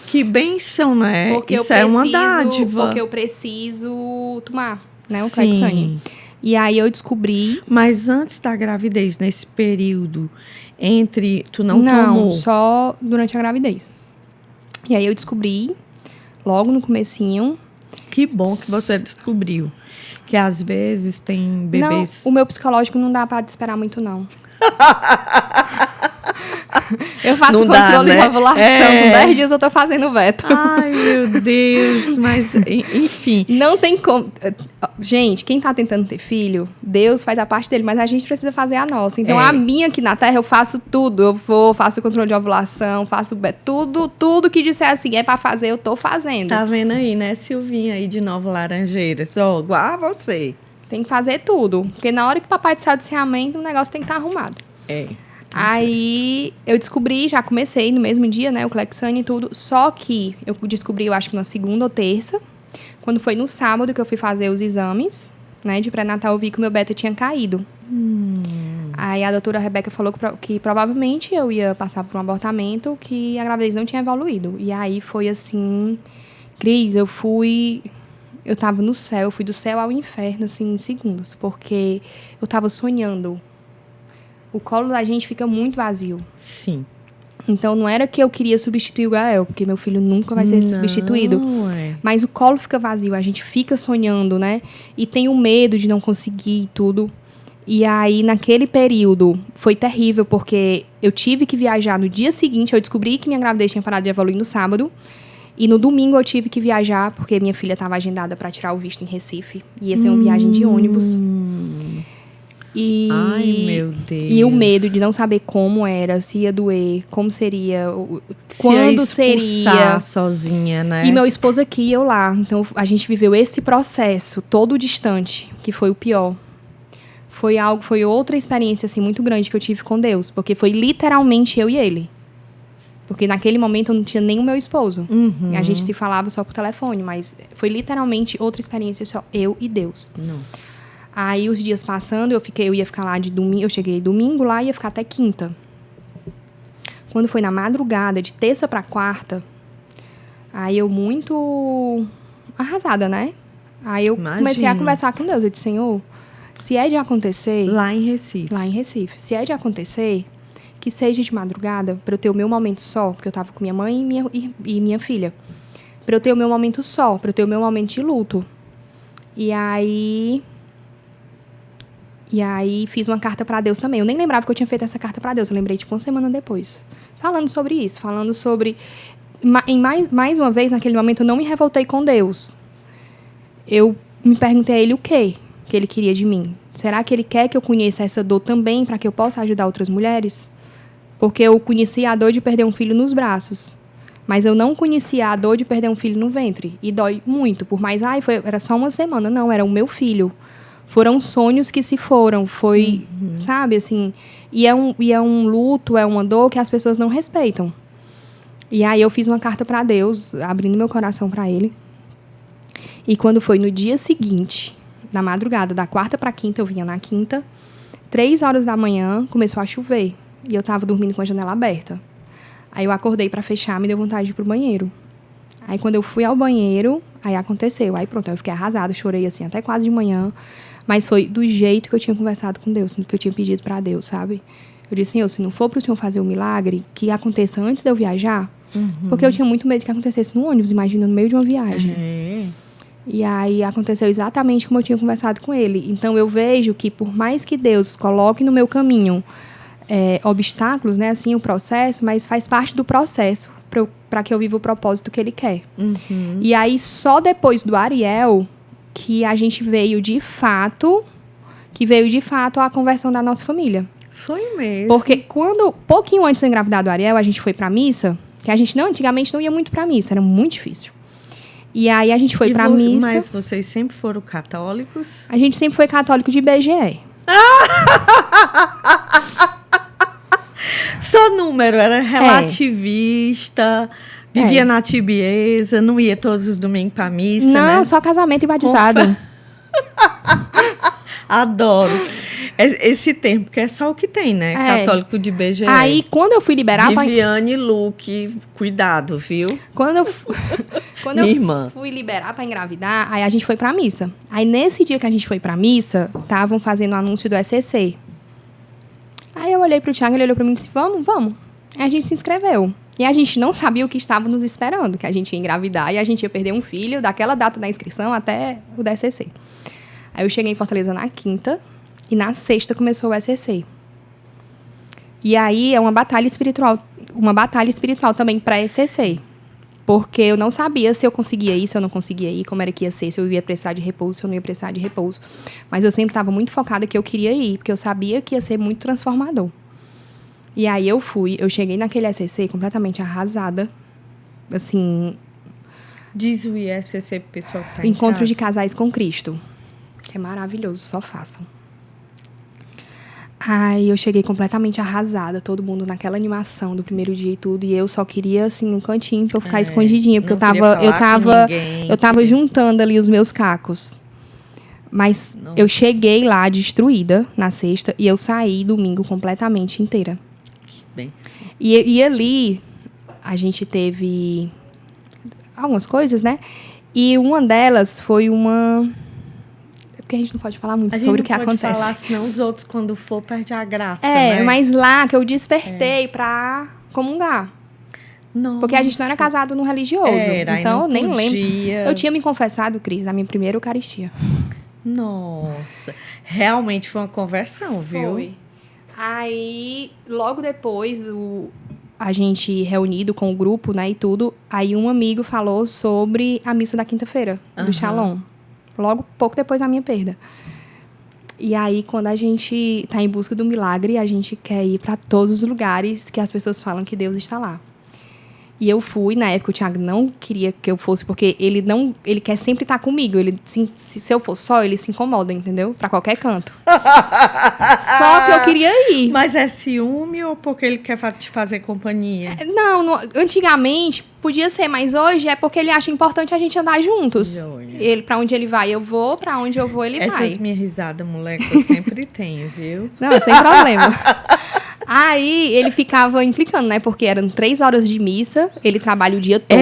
Que bênção, né? Porque isso é uma dádiva. Porque eu preciso tomar, né, o Clexane. E aí eu descobri... Mas antes da gravidez, nesse período, tu não tomou? Não, só durante a gravidez. E aí eu descobri, logo no comecinho... Que bom que você descobriu. Que às vezes tem bebês... Não, o meu psicológico não dá pra esperar muito, não. Eu faço não controle de ovulação. Com 10 dias eu tô fazendo veto. Ai, meu Deus. Mas, enfim. Não tem como... Gente, quem tá tentando ter filho, Deus faz a parte dele, mas a gente precisa fazer a nossa. Então, a minha aqui na Terra, eu faço tudo. Faço o controle de ovulação, faço tudo que disser assim, é pra fazer, eu tô fazendo. Tá vendo aí, né, Silvinha aí de Nova Laranjeiras? Ó, igual a você. Tem que fazer tudo. Porque na hora que o papai disser o discernimento, o negócio tem que estar arrumado. Aí eu descobri, já comecei no mesmo dia, né, o Clexane e tudo. Só que eu descobri, eu acho que na segunda ou terça, quando foi no sábado que eu fui fazer os exames, né, de pré-natal, eu vi que o meu beta tinha caído. Aí a doutora Rebeca falou que provavelmente eu ia passar por um abortamento, que a gravidez não tinha evoluído. E aí foi assim, Cris, eu tava no céu, eu fui do céu ao inferno, assim, em segundos, porque eu tava sonhando. O colo da gente fica muito vazio. Sim. Então, não era que eu queria substituir o Gael, porque meu filho nunca vai ser substituído. Mas o colo fica vazio, a gente fica sonhando, né? E tem o medo de não conseguir tudo. E aí, naquele período, foi terrível, porque eu tive que viajar no dia seguinte. Eu descobri que minha gravidez tinha parado de evoluir no sábado. E no domingo eu tive que viajar, porque minha filha estava agendada para tirar o visto em Recife. Ia ser uma viagem de ônibus. Ai, meu Deus. E o medo de não saber como era, se ia doer, como seria, quando seria. Sozinha, né? E meu esposo aqui e eu lá. Então, a gente viveu esse processo todo distante, que foi o pior. Foi outra experiência, assim, muito grande que eu tive com Deus. Porque foi literalmente eu e ele. Porque naquele momento eu não tinha nem o meu esposo. A gente se falava só por telefone, mas foi literalmente outra experiência, só eu e Deus. Nossa. Aí, os dias passando, eu ia ficar lá de domingo. Eu cheguei domingo lá e ia ficar até quinta. Quando foi na madrugada, de terça para quarta, aí eu muito arrasada, né? Aí eu comecei a conversar com Deus. Eu disse, Senhor, se é de acontecer... Lá em Recife. Se é de acontecer, que seja de madrugada, para eu ter o meu momento só, porque eu tava com minha mãe e minha filha. Para eu ter o meu momento só, para eu ter o meu momento de luto. E aí fiz uma carta para Deus também. Eu nem lembrava que eu tinha feito essa carta para Deus. Eu lembrei, tipo, uma semana depois. Falando sobre isso. Falando sobre... Mais uma vez, naquele momento, eu não me revoltei com Deus. Eu me perguntei a Ele o quê que Ele queria de mim. Será que Ele quer que eu conheça essa dor também para que eu possa ajudar outras mulheres? Porque eu conhecia a dor de perder um filho nos braços. Mas eu não conhecia a dor de perder um filho no ventre. E dói muito. Por mais... era só uma semana. Não, era o meu filho. Foram sonhos que se foram, sabe, assim... E é um luto, é uma dor que as pessoas não respeitam. E aí eu fiz uma carta para Deus, abrindo meu coração para Ele. E quando foi no dia seguinte, na madrugada, da quarta para quinta, eu vinha na quinta, 3 horas da manhã, começou a chover. E eu tava dormindo com a janela aberta. Aí eu acordei para fechar, me deu vontade de ir pro banheiro. Aí quando eu fui ao banheiro, aí aconteceu. Aí pronto, eu fiquei arrasada, chorei assim até quase de manhã. Mas foi do jeito que eu tinha conversado com Deus, do que eu tinha pedido para Deus, sabe? Eu disse, Senhor, se não for para o Senhor fazer o milagre, que aconteça antes de eu viajar, porque eu tinha muito medo que acontecesse no ônibus, imagina, no meio de uma viagem. E aí aconteceu exatamente como eu tinha conversado com ele. Então eu vejo que por mais que Deus coloque no meu caminho obstáculos, né, assim, o processo, mas faz parte do processo para que eu viva o propósito que ele quer. Uhum. E aí só depois do Ariel que a gente veio de fato a conversão da nossa família. Foi mesmo. Porque pouquinho antes de eu engravidar do Ariel, a gente foi pra missa, que a gente antigamente não ia muito pra missa, era muito difícil. E aí a gente foi pra missa. Mas vocês sempre foram católicos? A gente sempre foi católico de IBGE. Só número, era relativista, vivia na tibieza, não ia todos os domingos pra missa, não, né? Só casamento e batizado. Adoro esse termo, porque é só o que tem, né? Católico de IBGE. Aí, quando eu fui liberar... Viviane Luque, cuidado, viu? Quando eu irmã. Fui liberar pra engravidar, aí a gente foi pra missa. Aí, nesse dia que a gente foi pra missa, estavam fazendo o anúncio do SCC. Aí, eu olhei pro Thiago, ele olhou pra mim e disse, vamos. Aí, a gente se inscreveu. E a gente não sabia o que estava nos esperando, que a gente ia engravidar e a gente ia perder um filho daquela data da inscrição até o da SCC. Aí, eu cheguei em Fortaleza na quinta e na sexta começou o SCC. E aí, é uma batalha espiritual também pra SCC. Porque eu não sabia se eu conseguia ir, se eu não conseguia ir, como era que ia ser, se eu ia precisar de repouso, se eu não ia precisar de repouso. Mas eu sempre estava muito focada que eu queria ir, porque eu sabia que ia ser muito transformador. E aí eu cheguei naquele SCC completamente arrasada, assim... Diz o ISCC pro pessoal que tá Encontro de Casais com Cristo. É maravilhoso, só façam. Aí eu cheguei completamente arrasada, todo mundo naquela animação do primeiro dia e tudo, e eu só queria, assim, um cantinho pra eu ficar escondidinha, porque eu tava juntando ali os meus cacos. Mas eu cheguei lá destruída na sexta e eu saí domingo completamente inteira. Que bem. E ali a gente teve algumas coisas, né? E uma delas foi uma... Porque a gente não pode falar muito sobre o que acontece. A gente não pode falar, senão os outros, quando for, perde a graça, né? Mas lá que eu despertei pra comungar. Nossa. Porque a gente não era casado no religioso. Então, eu nem lembro. Eu tinha me confessado, Cris, na minha primeira Eucaristia. Nossa. Realmente foi uma conversão, viu? Foi. Aí, logo depois, a gente reunido com o grupo, né, e tudo, aí um amigo falou sobre a missa da quinta-feira, do Shalom. Logo, pouco depois da minha perda. E aí, quando a gente tá em busca do milagre, a gente quer ir para todos os lugares que as pessoas falam que Deus está lá. E eu fui, na época o Thiago não queria que eu fosse, porque ele quer sempre estar comigo. Se eu for só, ele se incomoda, entendeu? Pra qualquer canto. Só que eu queria ir. Mas é ciúme ou porque ele quer te fazer companhia? Não, antigamente podia ser, mas hoje é porque ele acha importante a gente andar juntos. Ele, pra onde ele vai, eu vou, pra onde eu vou, ele vai. Essas minhas risadas, moleque, eu sempre tenho, viu? Não, sem problema. Aí, ele ficava implicando, né? Porque eram 3 horas de missa, ele trabalha o dia todo.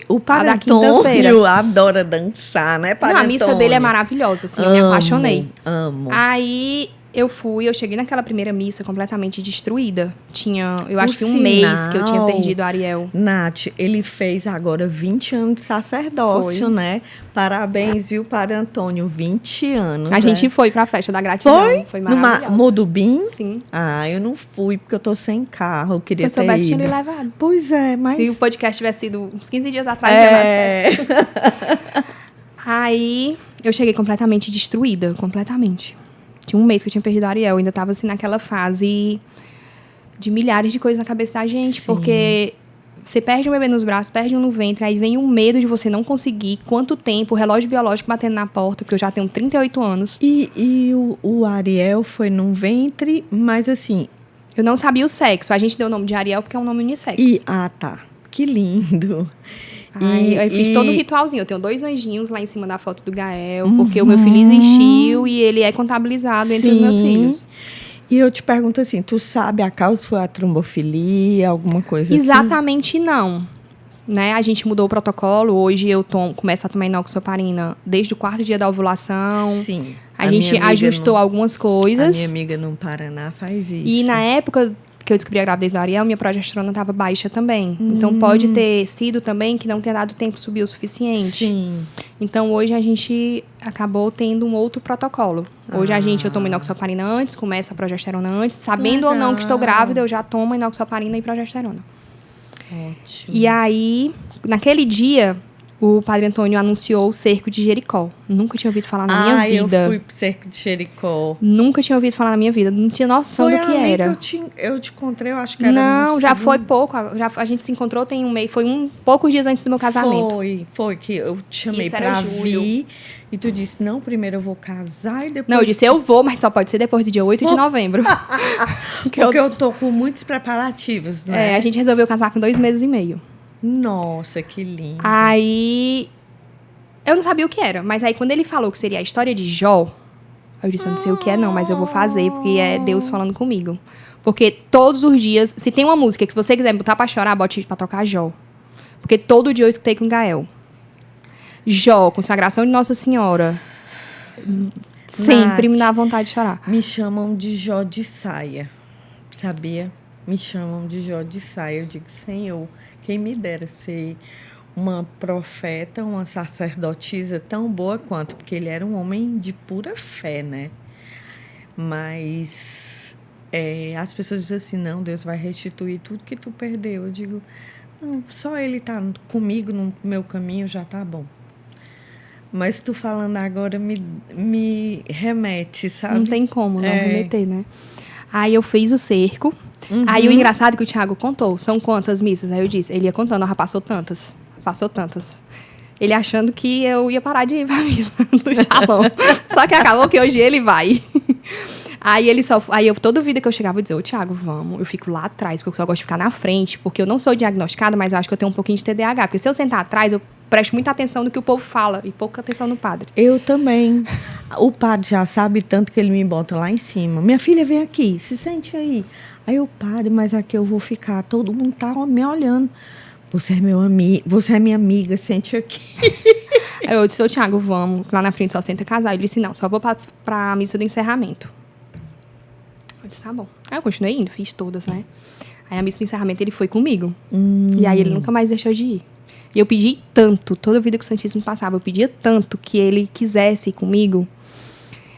O Padre Antônio adora dançar, né, Padre Antônio? A missa dele é maravilhosa, assim, eu me apaixonei. Amo. Aí, eu cheguei naquela primeira missa completamente destruída. Eu acho que um mês que eu tinha perdido o Ariel. Nath, ele fez agora 20 anos de sacerdócio, né? Parabéns, viu, Padre Antônio? 20 anos. A gente foi pra festa da gratidão. Foi maravilhoso. No Modubim? Sim. Ah, eu não fui porque eu tô sem carro. Eu queria ter ido. Se eu soubesse, tinha lhe levado. Pois é, mas... Se o podcast tivesse sido uns 15 dias atrás, já certo. Aí, eu cheguei completamente destruída. Completamente. Tinha um mês que eu tinha perdido o Ariel. Eu ainda tava, assim, naquela fase de milhares de coisas na cabeça da gente. Sim. Porque você perde um bebê nos braços, perde um no ventre, aí vem o medo de você não conseguir. Quanto tempo, o relógio biológico batendo na porta, porque eu já tenho 38 anos. E o Ariel foi num ventre, mas assim... Eu não sabia o sexo. A gente deu o nome de Ariel porque é um nome unissex. Tá. Que lindo. Eu fiz todo um ritualzinho. Eu tenho 2 anjinhos lá em cima da foto do Gael, porque o meu filho existiu e ele é contabilizado entre os meus filhos. E eu te pergunto assim, tu sabe a causa foi a trombofilia, alguma coisa Exatamente não. Né? A gente mudou o protocolo. Hoje eu começo a tomar inoxaparina desde o 4º dia da ovulação. Sim. A gente ajustou algumas coisas. A minha amiga no Paraná faz isso. E na época que eu descobri a gravidez do Ariel, minha progesterona estava baixa também. Então, pode ter sido também que não tenha dado tempo subir o suficiente. Sim. Então, hoje a gente acabou tendo um outro protocolo. Hoje eu tomo inoxaparina antes, começo a progesterona antes. Sabendo ou não que estou grávida, eu já tomo inoxaparina e progesterona. Ótimo. E aí, naquele dia, o Padre Antônio anunciou o cerco de Jericó. Nunca tinha ouvido falar na minha vida. Eu fui pro cerco de Jericó. Nunca tinha ouvido falar na minha vida. Não tinha noção do que era. Eu te encontrei, eu acho que era Não, já segundo. foi pouco. A gente se encontrou tem um mês. Foi poucos dias antes do meu casamento. Foi que eu te chamei Isso era pra julho. vir. E tu disse, não, primeiro eu vou casar e depois... Não, eu disse, eu vou, mas só pode ser depois do dia 8 de novembro. Porque eu tô com muitos preparativos, né? A gente resolveu casar com 2 meses e meio. Nossa, que lindo. Aí, eu não sabia o que era. Mas aí, quando ele falou que seria a história de Jó, eu disse, eu não sei o que é não, mas eu vou fazer, porque é Deus falando comigo. Porque todos os dias, se tem uma música que se você quiser botar pra chorar, bote pra tocar Jó. Porque todo dia eu escutei com Gael. Jó, consagração de Nossa Senhora. Sempre me dá vontade de chorar. Me chamam de Jó de saia, sabia? Me chamam de Jó de saia. Eu digo, Senhor, quem me dera ser uma profeta, uma sacerdotisa tão boa quanto, porque ele era um homem de pura fé, né? Mas as pessoas dizem assim, não, Deus vai restituir tudo que tu perdeu. Eu digo, não, só ele tá comigo no meu caminho já tá bom. Mas tu falando agora me remete, sabe? Não tem como não remeter, né? Aí eu fiz o cerco. Aí o engraçado que o Thiago contou, são quantas missas? Aí eu disse, ele ia contando, já passou tantas. Ele achando que eu ia parar de ir pra missa do Shalom. Só que acabou que hoje ele vai. Aí eu, toda vida que eu chegava, eu dizia, ô Thiago, vamos. Eu fico lá atrás, porque eu só gosto de ficar na frente, porque eu não sou diagnosticada, mas eu acho que eu tenho um pouquinho de TDAH. Porque se eu sentar atrás, eu presto muita atenção no que o povo fala e pouca atenção no padre. Eu também. O padre já sabe tanto que ele me bota lá em cima. Minha filha, vem aqui, se sente aí. Aí eu, padre, mas aqui eu vou ficar. Todo mundo tá me olhando. Você é meu amigo, você é minha amiga, sente aqui. Aí eu disse, ô Thiago, vamos. Lá na frente só senta casar. Ele disse, não, só vou pra missa do encerramento. Eu disse, tá bom. Aí eu continuei indo, fiz todas, né? Aí a missa do encerramento ele foi comigo. E aí ele nunca mais deixou de ir. E eu pedi tanto, toda a vida que o Santíssimo passava, eu pedia tanto que ele quisesse ir comigo.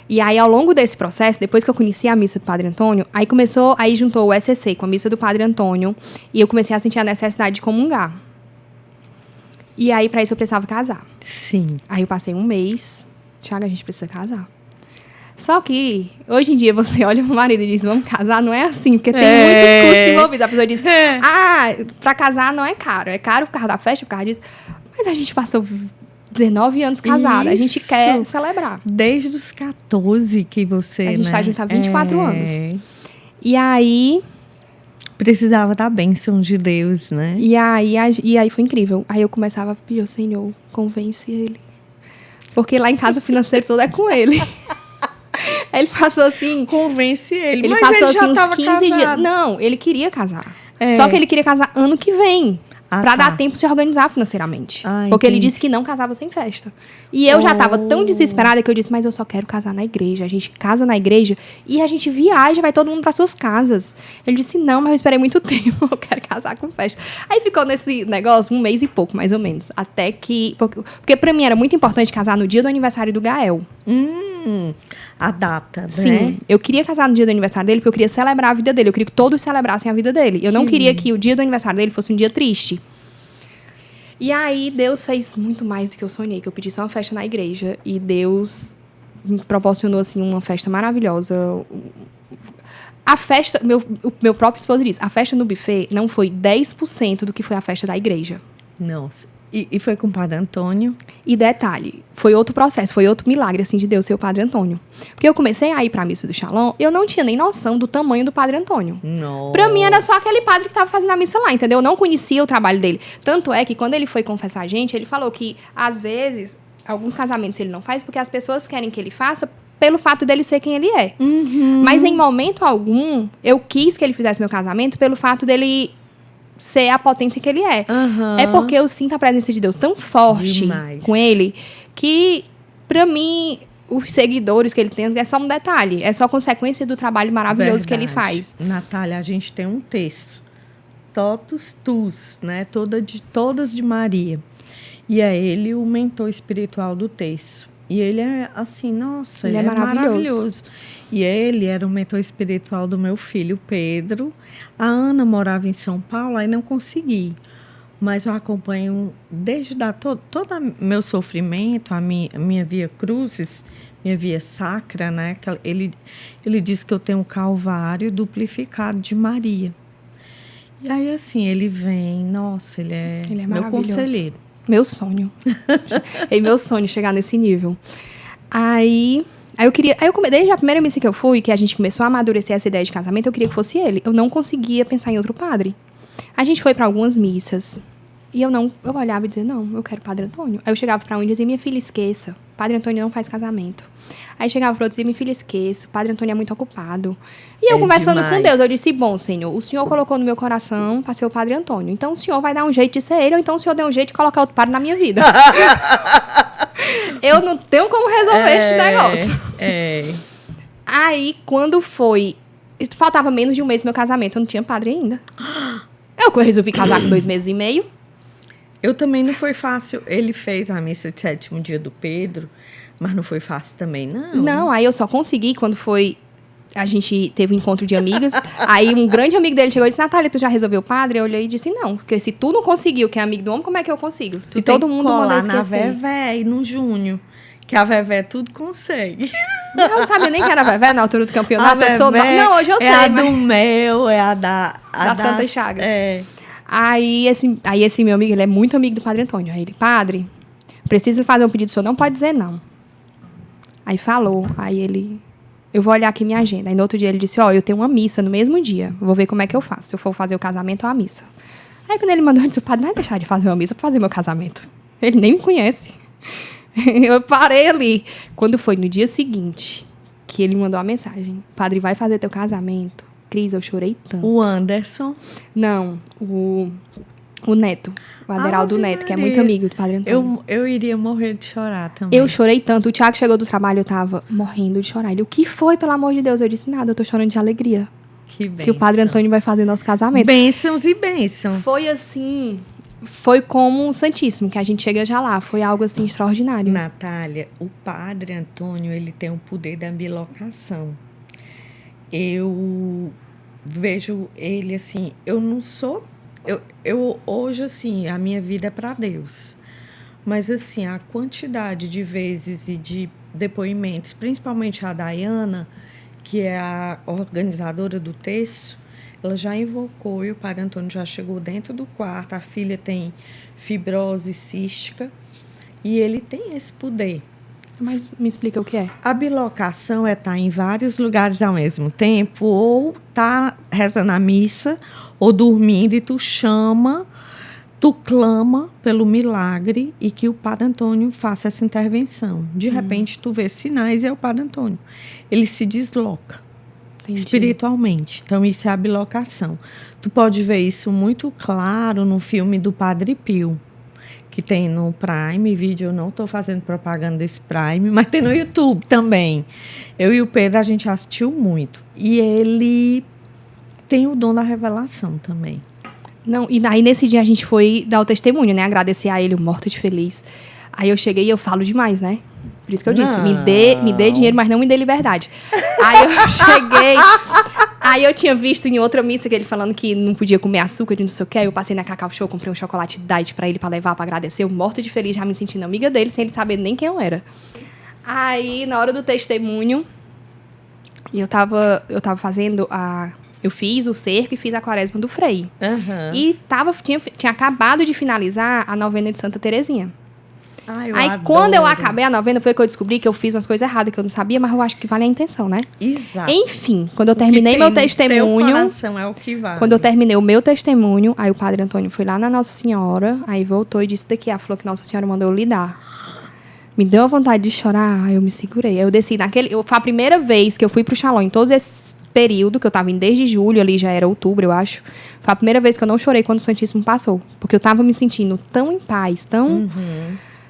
E aí, ao longo desse processo, depois que eu conheci a missa do Padre Antônio, aí juntou o SCC com a missa do Padre Antônio, e eu comecei a sentir a necessidade de comungar. E aí, pra isso, eu precisava casar. Sim. Aí eu passei um mês, Thiago, a gente precisa casar. Só que, hoje em dia, você olha pro marido e diz, vamos casar, não é assim, porque tem muitos custos envolvidos. A pessoa diz, pra casar não é caro. É caro por causa da festa, por causa disso. Mas a gente passou 19 anos casada, a gente quer celebrar. Desde os 14 que você, A gente tá junto há 24 anos. E aí... Precisava da bênção de Deus, né? E aí foi incrível. Aí eu começava a pedir ao Senhor, convence ele. Porque lá em casa o financeiro todo é com ele. Aí ele passou assim... Convence ele. Ele mas passou ele assim já uns tava 15 casado. dias. Não, ele queria casar. Só que ele queria casar ano que vem. Pra dar tempo de se organizar financeiramente. Porque ele disse que não casava sem festa. E eu já tava tão desesperada que eu disse, mas eu só quero casar na igreja. A gente casa na igreja e a gente viaja, vai todo mundo para suas casas. Ele disse, não, mas eu esperei muito tempo, eu quero casar com festa. Aí ficou nesse negócio 1 mês e pouco, mais ou menos. Até que... Porque pra mim era muito importante casar no dia do aniversário do Gael. A data, né? Sim, eu queria casar no dia do aniversário dele porque eu queria celebrar a vida dele. Eu queria que todos celebrassem a vida dele. Eu não queria que o dia do aniversário dele fosse um dia triste. E aí, Deus fez muito mais do que eu sonhei. Que eu pedi só uma festa na igreja. E Deus me proporcionou, assim, uma festa maravilhosa. A festa... O meu próprio esposo disse, a festa no buffet não foi 10% do que foi a festa da igreja. Nossa. E foi com o Padre Antônio? E detalhe, foi outro processo, foi outro milagre, assim, de Deus ser o Padre Antônio. Porque eu comecei a ir pra missa do Shalom, eu não tinha nem noção do tamanho do Padre Antônio. Nossa. Pra mim era só aquele padre que tava fazendo a missa lá, entendeu? Eu não conhecia o trabalho dele. Tanto é que quando ele foi confessar a gente, ele falou que, às vezes, alguns casamentos ele não faz porque as pessoas querem que ele faça pelo fato dele ser quem ele é. Mas em momento algum, eu quis que ele fizesse meu casamento pelo fato dele... ser a potência que ele é. É porque eu sinto a presença de Deus tão forte com ele, que, pra mim, os seguidores que ele tem é só um detalhe. É só consequência do trabalho maravilhoso que ele faz. Natália, a gente tem um texto. Totus tus, né? Todas de Maria. E é ele o mentor espiritual do texto. E ele é assim, nossa, ele é maravilhoso. E ele era o mentor espiritual do meu filho, Pedro. A Ana morava em São Paulo, aí não consegui. Mas eu acompanho desde todo meu sofrimento, a minha via crucis, minha via sacra, né? Ele diz que eu tenho um calvário duplificado de Maria. E aí, assim, ele vem, nossa, ele é meu conselheiro. Meu sonho. É meu sonho chegar nesse nível. Aí desde a primeira missa que eu fui, que a gente começou a amadurecer essa ideia de casamento, eu queria que fosse ele. Eu não conseguia pensar em outro padre. A gente foi para algumas missas. E eu olhava e dizia, não, eu quero Padre Antônio. Aí eu chegava para um e dizia, minha filha, esqueça. Padre Antônio não faz casamento. Aí chegava para outro e dizia, minha filha, esqueça. Padre Antônio é muito ocupado. E eu conversando com Deus, eu disse, bom, Senhor, o Senhor colocou no meu coração para ser o Padre Antônio. Então o Senhor vai dar um jeito de ser ele, ou então o Senhor deu um jeito de colocar outro padre na minha vida. Eu não tenho como resolver esse negócio. Aí, quando foi... Faltava menos de um mês pro meu casamento, eu não tinha padre ainda. Eu resolvi casar com 2 meses e meio. Eu também não foi fácil. Ele fez a missa de 7º dia do Pedro, mas não foi fácil também, não. Não, aí eu só consegui quando foi... A gente teve um encontro de amigos. Aí um grande amigo dele chegou e disse, Natália, tu já resolveu o padre? Eu olhei e disse, não. Porque se tu não conseguiu, que é amigo do homem, como é que eu consigo? Se todo mundo mandou esquecer. Na Vevé e no Júnior. Que a Vevé tudo consegue. Eu não sabia nem que era a Vevé na altura do campeonato. Não, hoje eu sei. É a do Mel, é a da Santa Chagas. É. Aí esse meu amigo, ele é muito amigo do Padre Antônio. Aí ele, padre, precisa fazer um pedido, o senhor não pode dizer não. Aí falou, aí ele, eu vou olhar aqui minha agenda. Aí no outro dia ele disse, eu tenho uma missa no mesmo dia, vou ver como é que eu faço, se eu for fazer o casamento ou a missa. Aí quando ele mandou, eu disse, o padre não vai deixar de fazer uma missa pra fazer meu casamento. Ele nem me conhece. Eu parei ali. Quando foi no dia seguinte, que ele mandou a mensagem, padre, vai fazer teu casamento? Cris, eu chorei tanto. O Anderson? Não, o Neto. O Aderaldo Neto, que é muito amigo do Padre Antônio. Eu iria morrer de chorar também. Eu chorei tanto. O Thiago chegou do trabalho, eu tava morrendo de chorar. Ele, o que foi, pelo amor de Deus? Eu disse, nada, eu tô chorando de alegria. Que bênção. Que o Padre Antônio vai fazer nosso casamento. Bênçãos e bênçãos. Foi assim... Foi como um Santíssimo, que a gente chega já lá. Foi algo, assim, extraordinário. Natália, o Padre Antônio, ele tem o poder da bilocação. Eu vejo ele, assim... Eu não sou... Eu hoje, assim, a minha vida é para Deus. Mas, assim, a quantidade de vezes e de depoimentos, principalmente a Dayana, que é a organizadora do texto, ela já invocou e o Padre Antônio já chegou dentro do quarto. A filha tem fibrose cística e ele tem esse poder. Mas me explica o que é. A bilocação é estar em vários lugares ao mesmo tempo, ou estar rezando a missa, ou dormindo, e tu clama pelo milagre e que o Padre Antônio faça essa intervenção. De repente, tu vê sinais e é o Padre Antônio. Ele se desloca. Entendi. Espiritualmente. Então, isso é a bilocação. Tu pode ver isso muito claro no filme do Padre Pio, que tem no Prime Video. Eu não estou fazendo propaganda desse Prime, mas tem no YouTube também. Eu e o Pedro, a gente assistiu muito. E ele tem o dom da revelação também. Não, e aí nesse dia a gente foi dar o testemunho, né? Agradecer a ele, morto de feliz. Aí eu cheguei e eu falo demais, né? Por isso que eu disse, me dê dinheiro, mas não me dê liberdade. Aí eu cheguei... Aí eu tinha visto em outra missa que ele falando que não podia comer açúcar de não sei o que. Aí eu passei na Cacau Show, comprei um chocolate diet pra ele, pra levar, pra agradecer. Eu morto de feliz, já me sentindo amiga dele, sem ele saber nem quem eu era. Aí, na hora do testemunho, eu tava fazendo eu fiz o cerco e fiz a quaresma do Frei. Uhum. E tinha acabado de finalizar a novena de Santa Terezinha. Ai, aí, quando eu acabei a novena, foi que eu descobri que eu fiz umas coisas erradas que eu não sabia, mas eu acho que vale a intenção, né? Exato. Enfim, quando eu terminei meu testemunho... Teu coração é o que vale. Quando eu terminei o meu testemunho, aí o Padre Antônio foi lá na Nossa Senhora, aí voltou e disse daqui, a flor que Nossa Senhora mandou eu lhe dar. Me deu a vontade de chorar, aí eu me segurei. Aí eu desci foi a primeira vez que eu fui pro Shalom, em todos esses períodos, que eu tava indo desde julho, ali já era outubro, eu acho. Foi a primeira vez que eu não chorei quando o Santíssimo passou. Porque eu tava me sentindo tão em paz,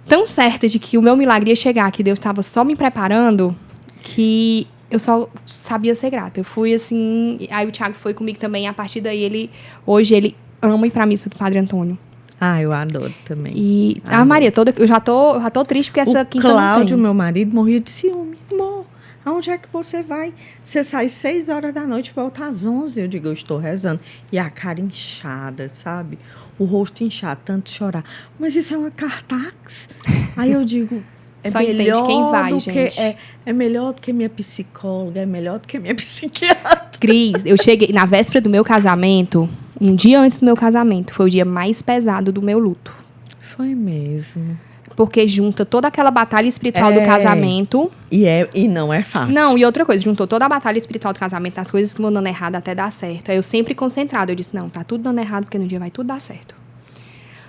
tão certa de que o meu milagre ia chegar, que Deus estava só me preparando, que eu só sabia ser grata. Eu fui assim... Aí o Thiago foi comigo também. A partir daí, hoje ele ama ir pra missa do Padre Antônio. Ah, eu adoro também. E a Maria, eu já tô triste porque essa quinta não tem. O Cláudio, meu marido, morria de ciúme. Amor, aonde é que você vai? Você sai 6 horas da noite e volta às 11. Eu digo, eu estou rezando. E a cara inchada, sabe? O rosto inchado, tanto chorar. Mas isso é uma cartax. Aí eu digo... Só entende quem vai, gente. É melhor do que minha psicóloga, é melhor do que minha psiquiatra. Cris, eu cheguei na véspera do meu casamento, um dia antes do meu casamento, foi o dia mais pesado do meu luto. Foi mesmo. Porque junta toda aquela batalha espiritual do casamento. E não é fácil. Não, e outra coisa, juntou toda a batalha espiritual do casamento, as coisas que vão dando errado até dar certo. Aí eu sempre concentrada, eu disse, não, tá tudo dando errado, porque no dia vai tudo dar certo.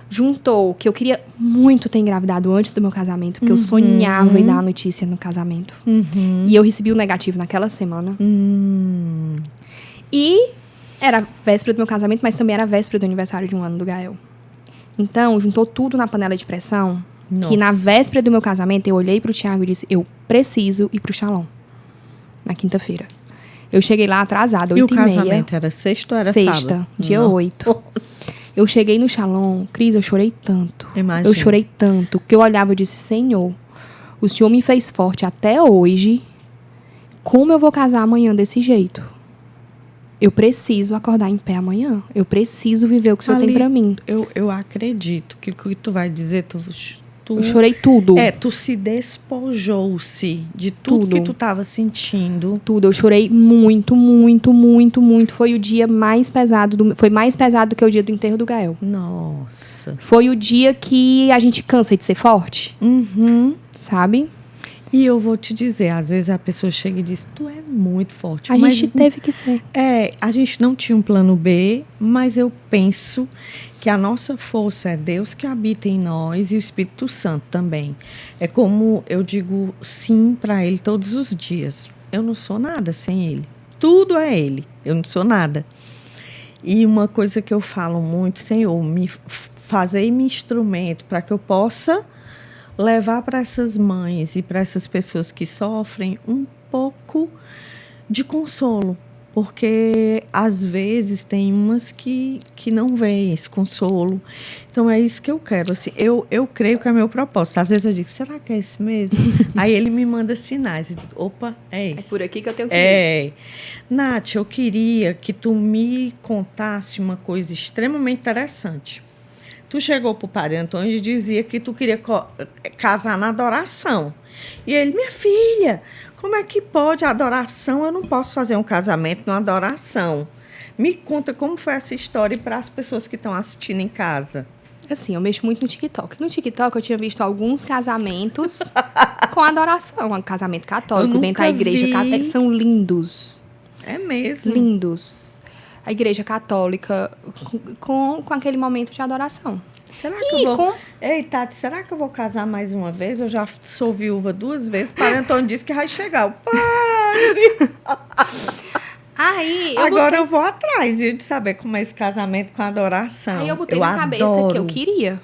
Juntou que eu queria muito ter engravidado antes do meu casamento, porque eu sonhava em dar a notícia no casamento. E eu recebi o negativo naquela semana. E era véspera do meu casamento, mas também era véspera do aniversário de 1 ano do Gael. Então, juntou tudo na panela de pressão, que na véspera do meu casamento, eu olhei pro Thiago e disse, eu preciso ir pro Shalom, na quinta-feira. Eu cheguei lá atrasada, 8h30. E o casamento era sexta ou era sábado? Sexta, dia 8. Eu cheguei no Shalom, Cris, eu chorei tanto. Imagina. Eu chorei tanto, que eu olhava e disse, Senhor, o Senhor me fez forte até hoje, como eu vou casar amanhã desse jeito? Eu preciso acordar em pé amanhã. Eu preciso viver o que o Senhor tem pra mim. Eu acredito que o que tu vai dizer, eu chorei tudo. Tu se despojou-se de tudo que tu estava sentindo. Tudo. Eu chorei muito, muito, muito, muito. Foi o dia mais pesado. Foi mais pesado do que o dia do enterro do Gael. Nossa. Foi o dia que a gente cansa de ser forte. Sabe? E eu vou te dizer, às vezes a pessoa chega e diz, tu é muito forte. A gente teve que ser. A gente não tinha um plano B, mas eu penso que a nossa força é Deus que habita em nós e o Espírito Santo também. É como eu digo sim para Ele todos os dias. Eu não sou nada sem Ele. Tudo é Ele. Eu não sou nada. E uma coisa que eu falo muito, Senhor, fazei-me instrumento para que eu possa levar para essas mães e para essas pessoas que sofrem um pouco de consolo. Porque, às vezes, tem umas que não veem esse consolo. Então, é isso que eu quero. Assim, eu creio que é meu propósito. Às vezes, eu digo, será que é esse mesmo? Aí, ele me manda sinais. Eu digo, opa, é isso. É por aqui que eu tenho que ir. Nath, eu queria que tu me contasse uma coisa extremamente interessante. Tu chegou para o Padre Antônio e dizia que tu queria casar na adoração. E ele, minha filha, como é que pode a adoração? Eu não posso fazer um casamento numa adoração. Me conta como foi essa história para as pessoas que estão assistindo em casa. Assim, eu mexo muito no TikTok. No TikTok eu tinha visto alguns casamentos com adoração. Um casamento católico dentro da igreja católica. São lindos. É mesmo? Lindos. A igreja católica com aquele momento de adoração. Será que eu vou... Ei, Tati, será que eu vou casar mais uma vez? Eu já sou viúva 2 vezes. O Padre Antônio disse que vai chegar. O padre! Agora eu vou atrás, viu, de saber como é esse casamento com adoração. Aí eu botei na cabeça que eu queria.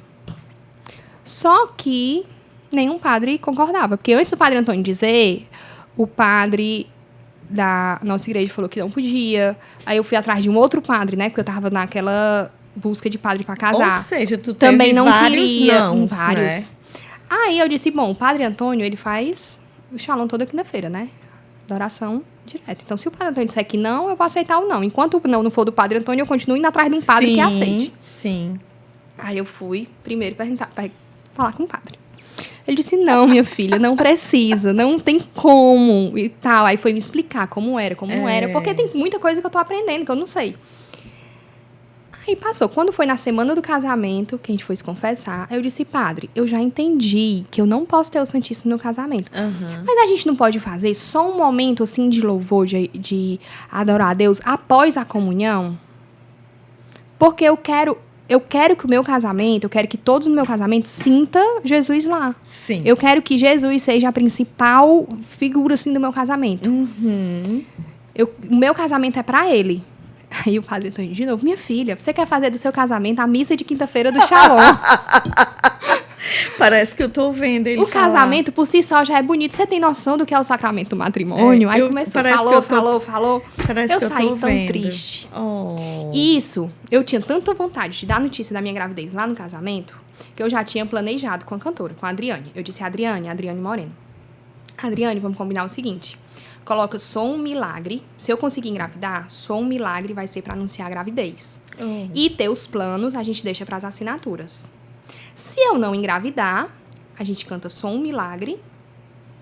Só que nenhum padre concordava. Porque antes do Padre Antônio dizer, o padre da nossa igreja falou que não podia. Aí eu fui atrás de um outro padre, né? Porque eu tava naquela busca de padre para casar. Ou seja, tu também teve não vários queria nãos, vários. Né? Aí eu disse, bom, o Padre Antônio, ele faz o Shalom toda quinta-feira, né? Adoração direta. Então, se o Padre Antônio disser que não, eu vou aceitar o não. Enquanto o não for do Padre Antônio, eu continuo indo atrás de um padre que aceite. Sim. Aí eu fui primeiro falar com o padre. Ele disse, não, minha filha, não precisa, não tem como e tal. Aí foi me explicar como era, porque tem muita coisa que eu tô aprendendo, que eu não sei. Aí passou. Quando foi na semana do casamento, que a gente foi se confessar, eu disse, padre, eu já entendi que eu não posso ter o Santíssimo no casamento. Mas a gente não pode fazer só um momento, assim, de louvor, de adorar a Deus após a comunhão? Porque eu quero que o meu casamento, eu quero que todos no meu casamento sinta Jesus lá. Sim. Eu quero que Jesus seja a principal figura, assim, do meu casamento. O meu casamento é pra ele. Aí o Padre Antônio, de novo, minha filha, você quer fazer do seu casamento a missa de quinta-feira do Shalom? Parece que eu tô vendo ele O casamento, por si só, já é bonito. Você tem noção do que é o sacramento do matrimônio? Aí começou, falou. Parece que eu saí tô tão vendo. triste. Oh. Isso, eu tinha tanta vontade de dar notícia da minha gravidez lá no casamento, que eu já tinha planejado com a cantora, com a Adriane. Eu disse, Adriane Moreno. Adriane, vamos combinar o seguinte. Coloca só um milagre. Se eu conseguir engravidar, só um milagre vai ser para anunciar a gravidez. E teus planos a gente deixa para as assinaturas. Se eu não engravidar, a gente canta só um milagre,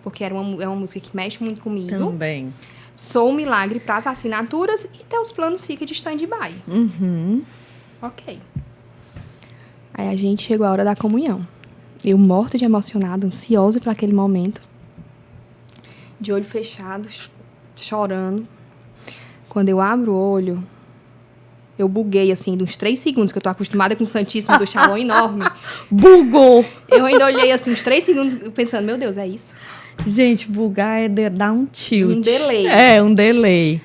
porque é uma música que mexe muito comigo. Também. Só um milagre para as assinaturas e teus planos ficam de stand-by. Ok. Aí a gente chegou à hora da comunhão. Eu morta de emocionada, ansiosa para aquele momento. De olho fechado, chorando. Quando eu abro o olho, eu buguei, assim, de uns 3 segundos, que eu tô acostumada com o Santíssimo do Shalom enorme. Bugou! Eu ainda olhei, assim, uns 3 segundos, pensando, meu Deus, é isso? Gente, bugar é dar um tilt. Um delay. É, um delay.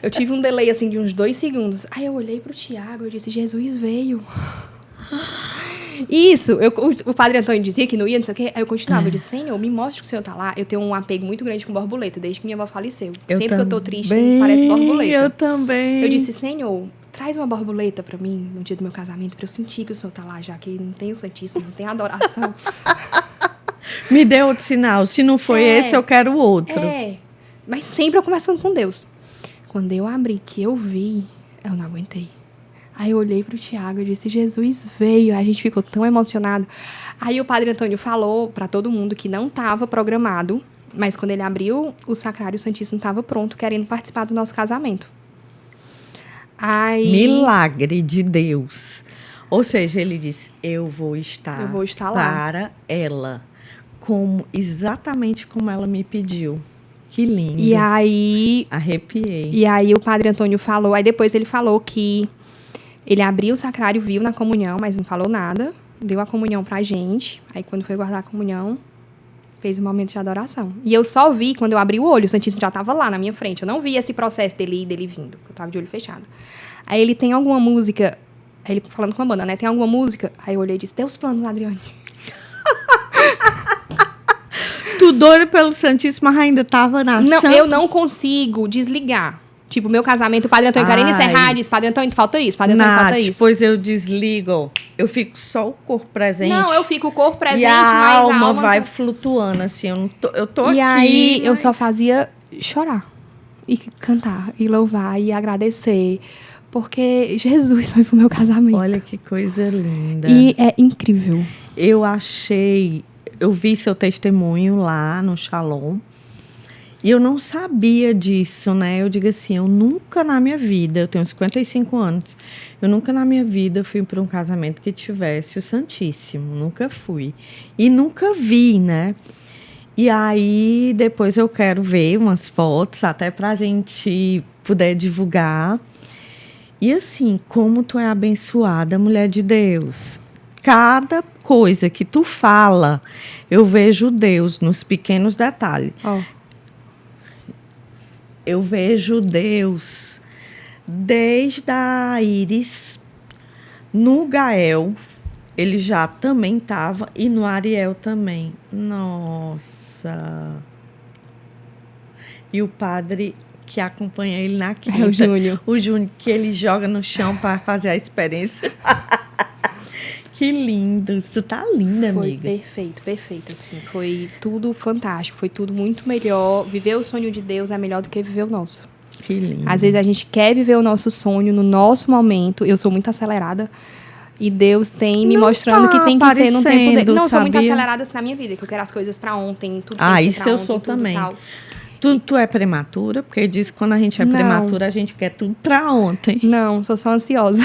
Eu tive um delay, assim, de uns 2 segundos. Aí eu olhei pro Tiago, eu disse, Jesus veio. Isso, o padre Antônio dizia que não ia, não sei o quê. Aí eu continuava, eu disse, Senhor, me mostre que o Senhor tá lá. Eu tenho um apego muito grande com borboleta, desde que minha avó faleceu. Sempre que eu tô triste, parece borboleta. Eu também. Eu disse, Senhor, traz uma borboleta pra mim no dia do meu casamento, pra eu sentir que o Senhor tá lá, já que não tem o Santíssimo, não tem adoração. Me dê outro sinal. Se não foi esse, eu quero outro. Mas sempre eu conversando com Deus. Quando eu abri, que eu vi, eu não aguentei. Aí eu olhei pro Tiago e disse, Jesus veio. Aí a gente ficou tão emocionado. Aí o padre Antônio falou pra todo mundo que não estava programado, mas quando ele abriu o sacrário, o Santíssimo estava pronto, querendo participar do nosso casamento. Aí... Milagre de Deus. Ou seja, ele disse, eu vou estar lá para ela. Exatamente como ela me pediu. Que lindo. E aí... Arrepiei. E aí o padre Antônio falou... Aí depois ele falou que ele abriu o sacrário, viu na comunhão, mas não falou nada. Deu a comunhão pra gente. Aí quando foi guardar a comunhão, fez um momento de adoração. E eu só vi quando eu abri o olho. O Santíssimo já estava lá na minha frente. Eu não vi esse processo dele vindo. Eu estava de olho fechado. Aí ele tem alguma música... Aí ele falando com a banda, né? Tem alguma música? Aí eu olhei e disse, teus planos, Adriane. Tu doido pelo Santíssimo, mas ainda tava na ação? Não, eu não consigo desligar. Tipo, meu casamento, o padre Antônio querendo encerrar, diz, padre Antônio, falta isso, padre Antônio, falta isso. Depois eu desligo, eu fico só o corpo presente. Não, eu fico o corpo presente, e a mas alma vai flutuando, assim, eu tô aqui. E aí, eu só fazia chorar, e cantar, e louvar, e agradecer, porque Jesus foi pro meu casamento. Olha que coisa linda. E é incrível. Eu vi seu testemunho lá no Shalom, e eu não sabia disso, né? Eu digo assim, eu nunca na minha vida, eu tenho 55 anos, eu nunca na minha vida fui para um casamento que tivesse o Santíssimo, nunca fui. E nunca vi, né? E aí, depois eu quero ver umas fotos, até para a gente poder divulgar. E assim, como tu é abençoada, mulher de Deus. Cada coisa que tu fala, eu vejo Deus nos pequenos detalhes. Eu vejo Deus desde a Iris, no Gael, ele já também estava, e no Ariel também. Nossa! E o padre que acompanha ele na quinta. É o Júnior. O Júnior, que ele joga no chão para fazer a experiência. Que lindo. Isso tá linda, amiga. Foi perfeito, assim. Foi tudo fantástico, foi tudo muito melhor. Viver o sonho de Deus é melhor do que viver o nosso. Que lindo. Às vezes a gente quer viver o nosso sonho no nosso momento. Eu sou muito acelerada. E Deus tem me mostrando que tem que ser no tempo dele. Não, eu sou muito acelerada assim, na minha vida, que eu quero as coisas pra ontem, tudo tem que ser pra isso eu ontem, sou tudo também. Tal. Tu é prematura? Porque diz que quando a gente é prematura, a gente quer tudo pra ontem. Não, sou só ansiosa.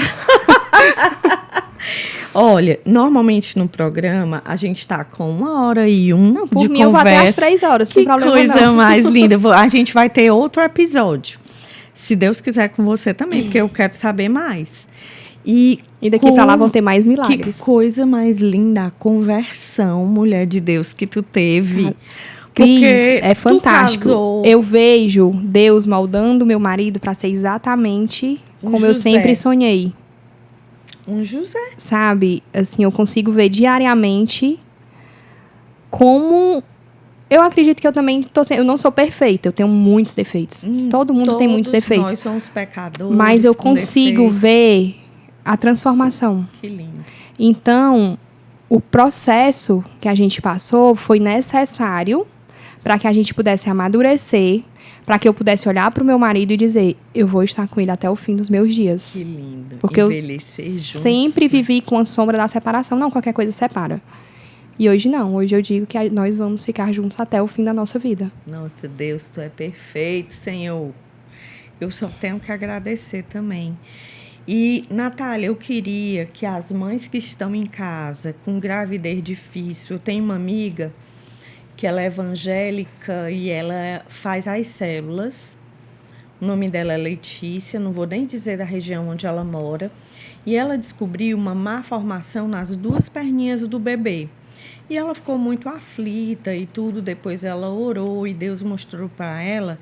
Olha, normalmente no programa, a gente tá com 1h01 não, por de mim, conversa. eu vou até às 3 horas, sem problema não. Que coisa mais linda. A gente vai ter outro episódio. Se Deus quiser com você também, porque eu quero saber mais. E daqui pra lá vão ter mais milagres. Que coisa mais linda a conversão, mulher de Deus, que tu teve. Cris, é fantástico. Eu vejo Deus moldando meu marido para ser exatamente como eu sempre sonhei. Um José. Sabe? Assim, eu consigo ver diariamente como eu acredito que eu também eu não sou perfeita, eu tenho muitos defeitos. Todo mundo tem muitos defeitos. Nós somos pecadores. Mas eu consigo ver a transformação. Que lindo. Então, o processo que a gente passou foi necessário para que a gente pudesse amadurecer, para que eu pudesse olhar para o meu marido e dizer, eu vou estar com ele até o fim dos meus dias. Que lindo. Porque envelhecer juntos, sempre vivi com a sombra da separação. Não, qualquer coisa separa. E hoje não. Hoje eu digo que nós vamos ficar juntos até o fim da nossa vida. Nossa, Deus, Tu é perfeito, Senhor. Eu só tenho que agradecer também. E, Natália, eu queria que as mães que estão em casa com gravidez difícil, eu tenho uma amiga que ela é evangélica e ela faz as células. O nome dela é Letícia, não vou nem dizer da região onde ela mora. E ela descobriu uma má formação nas 2 perninhas do bebê. E ela ficou muito aflita e tudo. Depois ela orou e Deus mostrou para ela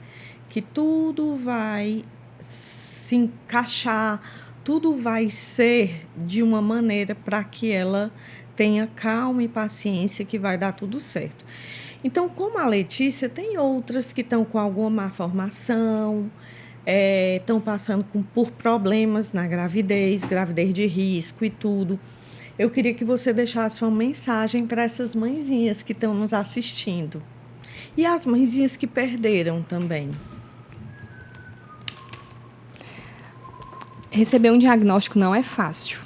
que tudo vai se encaixar, tudo vai ser de uma maneira para que ela tenha calma e paciência, que vai dar tudo certo. Então, como a Letícia, tem outras que estão com alguma má formação, estão passando por problemas na gravidez de risco e tudo. Eu queria que você deixasse uma mensagem para essas mãezinhas que estão nos assistindo. E as mãezinhas que perderam também. Receber um diagnóstico não é fácil.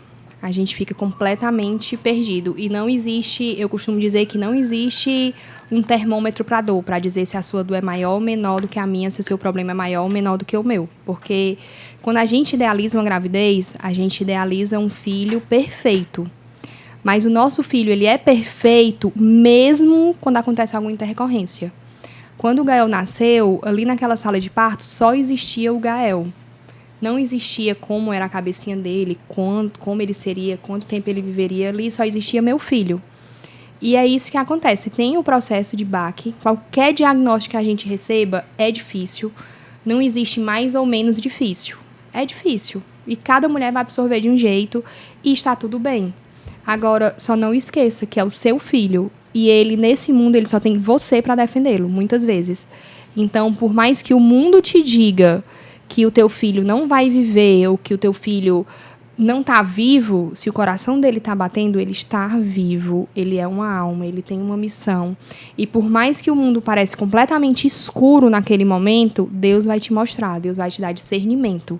A gente fica completamente perdido. E não existe, eu costumo dizer que não existe um termômetro para dor, para dizer se a sua dor é maior ou menor do que a minha, se o seu problema é maior ou menor do que o meu. Porque quando a gente idealiza uma gravidez, a gente idealiza um filho perfeito. Mas o nosso filho, ele é perfeito mesmo quando acontece alguma intercorrência. Quando o Gael nasceu, ali naquela sala de parto, só existia o Gael. Não existia como era a cabecinha dele, como ele seria, quanto tempo ele viveria ali, só existia meu filho. E é isso que acontece. Tem o processo de baque, qualquer diagnóstico que a gente receba é difícil, não existe mais ou menos difícil. É difícil. E cada mulher vai absorver de um jeito e está tudo bem. Agora, só não esqueça que é o seu filho e ele, nesse mundo, ele só tem você para defendê-lo, muitas vezes. Então, por mais que o mundo te diga que o teu filho não vai viver ou que o teu filho não está vivo, se o coração dele está batendo, ele está vivo, ele é uma alma, ele tem uma missão. E por mais que o mundo pareça completamente escuro naquele momento, Deus vai te mostrar, Deus vai te dar discernimento.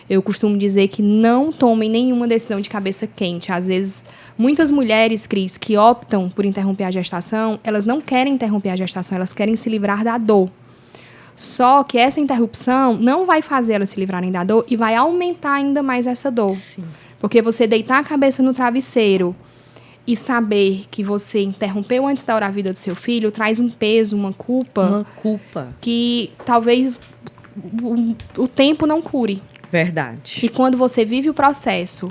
Eu costumo dizer que não tomem nenhuma decisão de cabeça quente. Às vezes, muitas mulheres, Cris, que optam por interromper a gestação, elas não querem interromper a gestação, elas querem se livrar da dor. Só que essa interrupção não vai fazer elas se livrarem da dor e vai aumentar ainda mais essa dor. Sim. Porque você deitar a cabeça no travesseiro e saber que você interrompeu antes da hora a vida do seu filho traz um peso, uma culpa. Uma culpa. Que talvez o tempo não cure. Verdade. E quando você vive o processo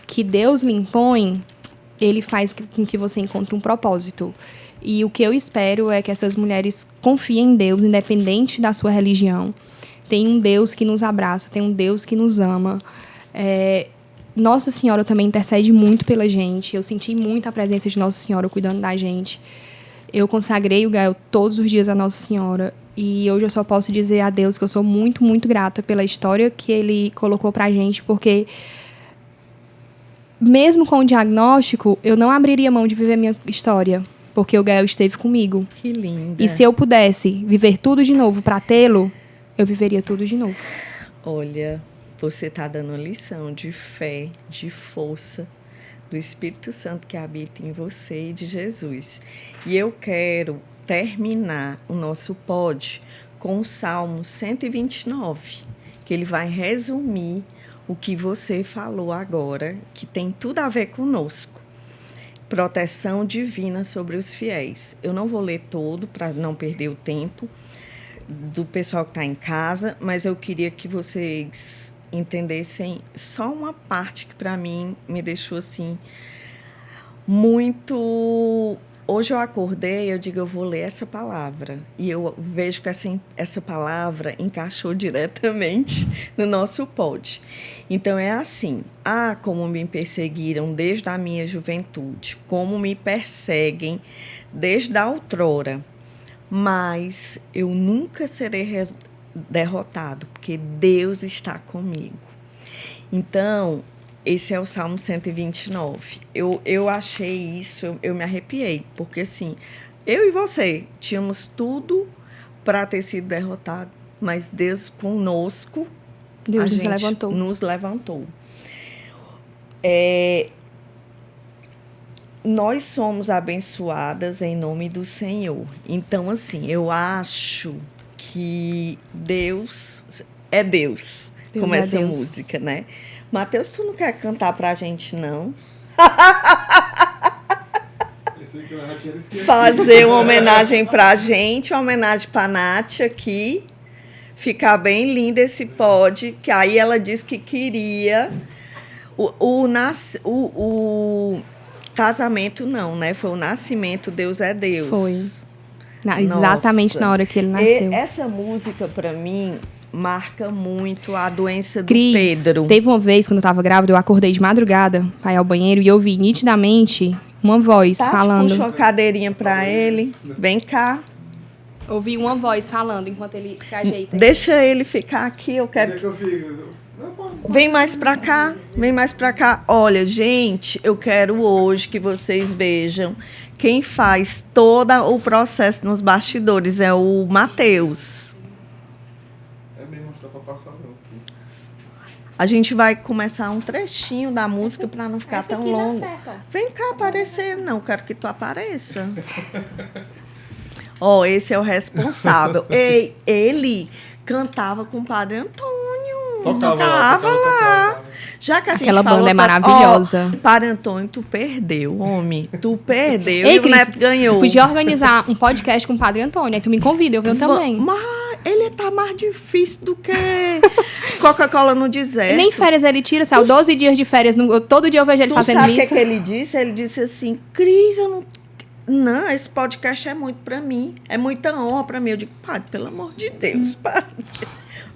que Deus lhe impõe, ele faz com que você encontre um propósito. E o que eu espero é que essas mulheres confiem em Deus, independente da sua religião. Tem um Deus que nos abraça, tem um Deus que nos ama. Nossa Senhora também intercede muito pela gente. Eu senti muito a presença de Nossa Senhora cuidando da gente. Eu consagrei o Gael todos os dias a Nossa Senhora. E hoje eu só posso dizer a Deus que eu sou muito, muito grata pela história que Ele colocou pra gente, porque mesmo com o diagnóstico, eu não abriria mão de viver minha história. Porque o Gael esteve comigo. Que linda. E se eu pudesse viver tudo de novo para tê-lo, eu viveria tudo de novo. Olha, você está dando lição de fé, de força, do Espírito Santo que habita em você e de Jesus. E eu quero terminar o nosso pod com o Salmo 129, que ele vai resumir o que você falou agora, que tem tudo a ver conosco. Proteção divina sobre os fiéis. Eu não vou ler todo para não perder o tempo do pessoal que está em casa, mas eu queria que vocês entendessem só uma parte que para mim me deixou assim muito hoje eu acordei, eu digo, eu vou ler essa palavra. E eu vejo que essa palavra encaixou diretamente no nosso pod. Então, é assim, como me perseguiram desde a minha juventude, como me perseguem desde a outrora, mas eu nunca serei derrotado, porque Deus está comigo. Então, esse é o Salmo 129. Eu achei isso, eu me arrepiei, porque assim, eu e você tínhamos tudo para ter sido derrotado, mas Deus conosco, Deus nos levantou. Nós somos abençoadas em nome do Senhor. Então, assim, eu acho que Deus é Deus com essa música, né? Mateus, tu não quer cantar pra gente, não? Fazer uma homenagem pra gente, uma homenagem pra Nath aqui. Ficar bem lindo esse pod, que aí ela disse que queria. O casamento não, né? Foi o nascimento, Deus é Deus. Foi. Exatamente na hora que ele nasceu. Essa música, pra mim, marca muito a doença do Cris, Pedro. Teve uma vez, quando eu tava grávida, eu acordei de madrugada pra ir ao banheiro e ouvi nitidamente uma voz falando. Puxa uma cadeirinha pra ele. Vem cá. Ouvi uma voz falando enquanto ele se ajeita. Deixa ele ficar aqui, eu quero que eu fique. Vem mais pra cá, vem mais pra cá. Olha, gente, eu quero hoje que vocês vejam quem faz todo o processo nos bastidores é o Mateus. É mesmo, não dá pra passar não. A gente vai começar um trechinho da música para não ficar tão longo. Vem cá aparecer, não quero que tu apareça. Esse é o responsável. Ele cantava com o Padre Antônio. Tocava lá. Já que a gente Aquela falou, banda é maravilhosa. Padre Antônio, tu perdeu, homem. Tu perdeu. Ei, e Cris, o Neto ganhou. Tu podia organizar um podcast com o Padre Antônio. Aí tu me convida, eu venho também. Mas ele tá mais difícil do que Coca-Cola no deserto. Nem férias ele tira, saiu 12 dias de férias. Todo dia eu vejo ele fazendo sabe isso. Tu sabe o que ele disse? Ele disse assim, Cris, não, esse podcast é muito pra mim. É muita honra pra mim. Eu digo, Padre, pelo amor de Deus, Padre.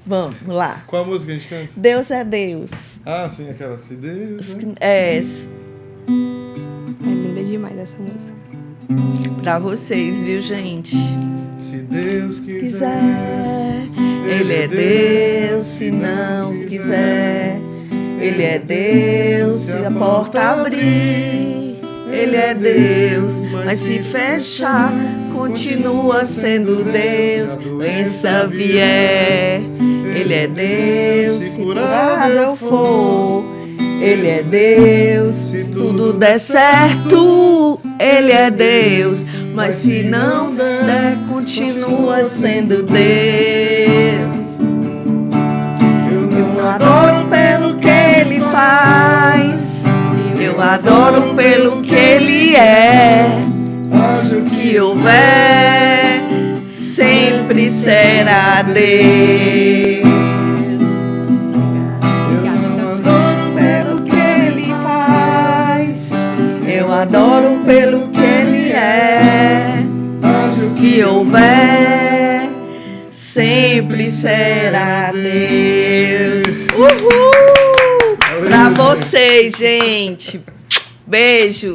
Vamos lá. Qual a música a gente canta? Deus é Deus. Ah, sim, aquela. Se Deus... É linda demais essa música. Pra vocês, viu, gente? Se Deus quiser, Ele é Deus. Se não quiser, Ele é Deus. Se a porta abrir, Ele é Deus. Mas se fechar, continua sendo Deus. Se a doença vier, Ele é Deus. Se curado eu for, Ele é Deus. Se tudo der certo, Ele é Deus. Mas se não der, continua sendo Deus. Eu não adoro pelo que Ele faz, eu adoro pelo que Ele é. O que houver sempre será Deus. Eu adoro pelo que Ele é. O que houver sempre será Deus. Uhul! Pra vocês, gente. Beijos.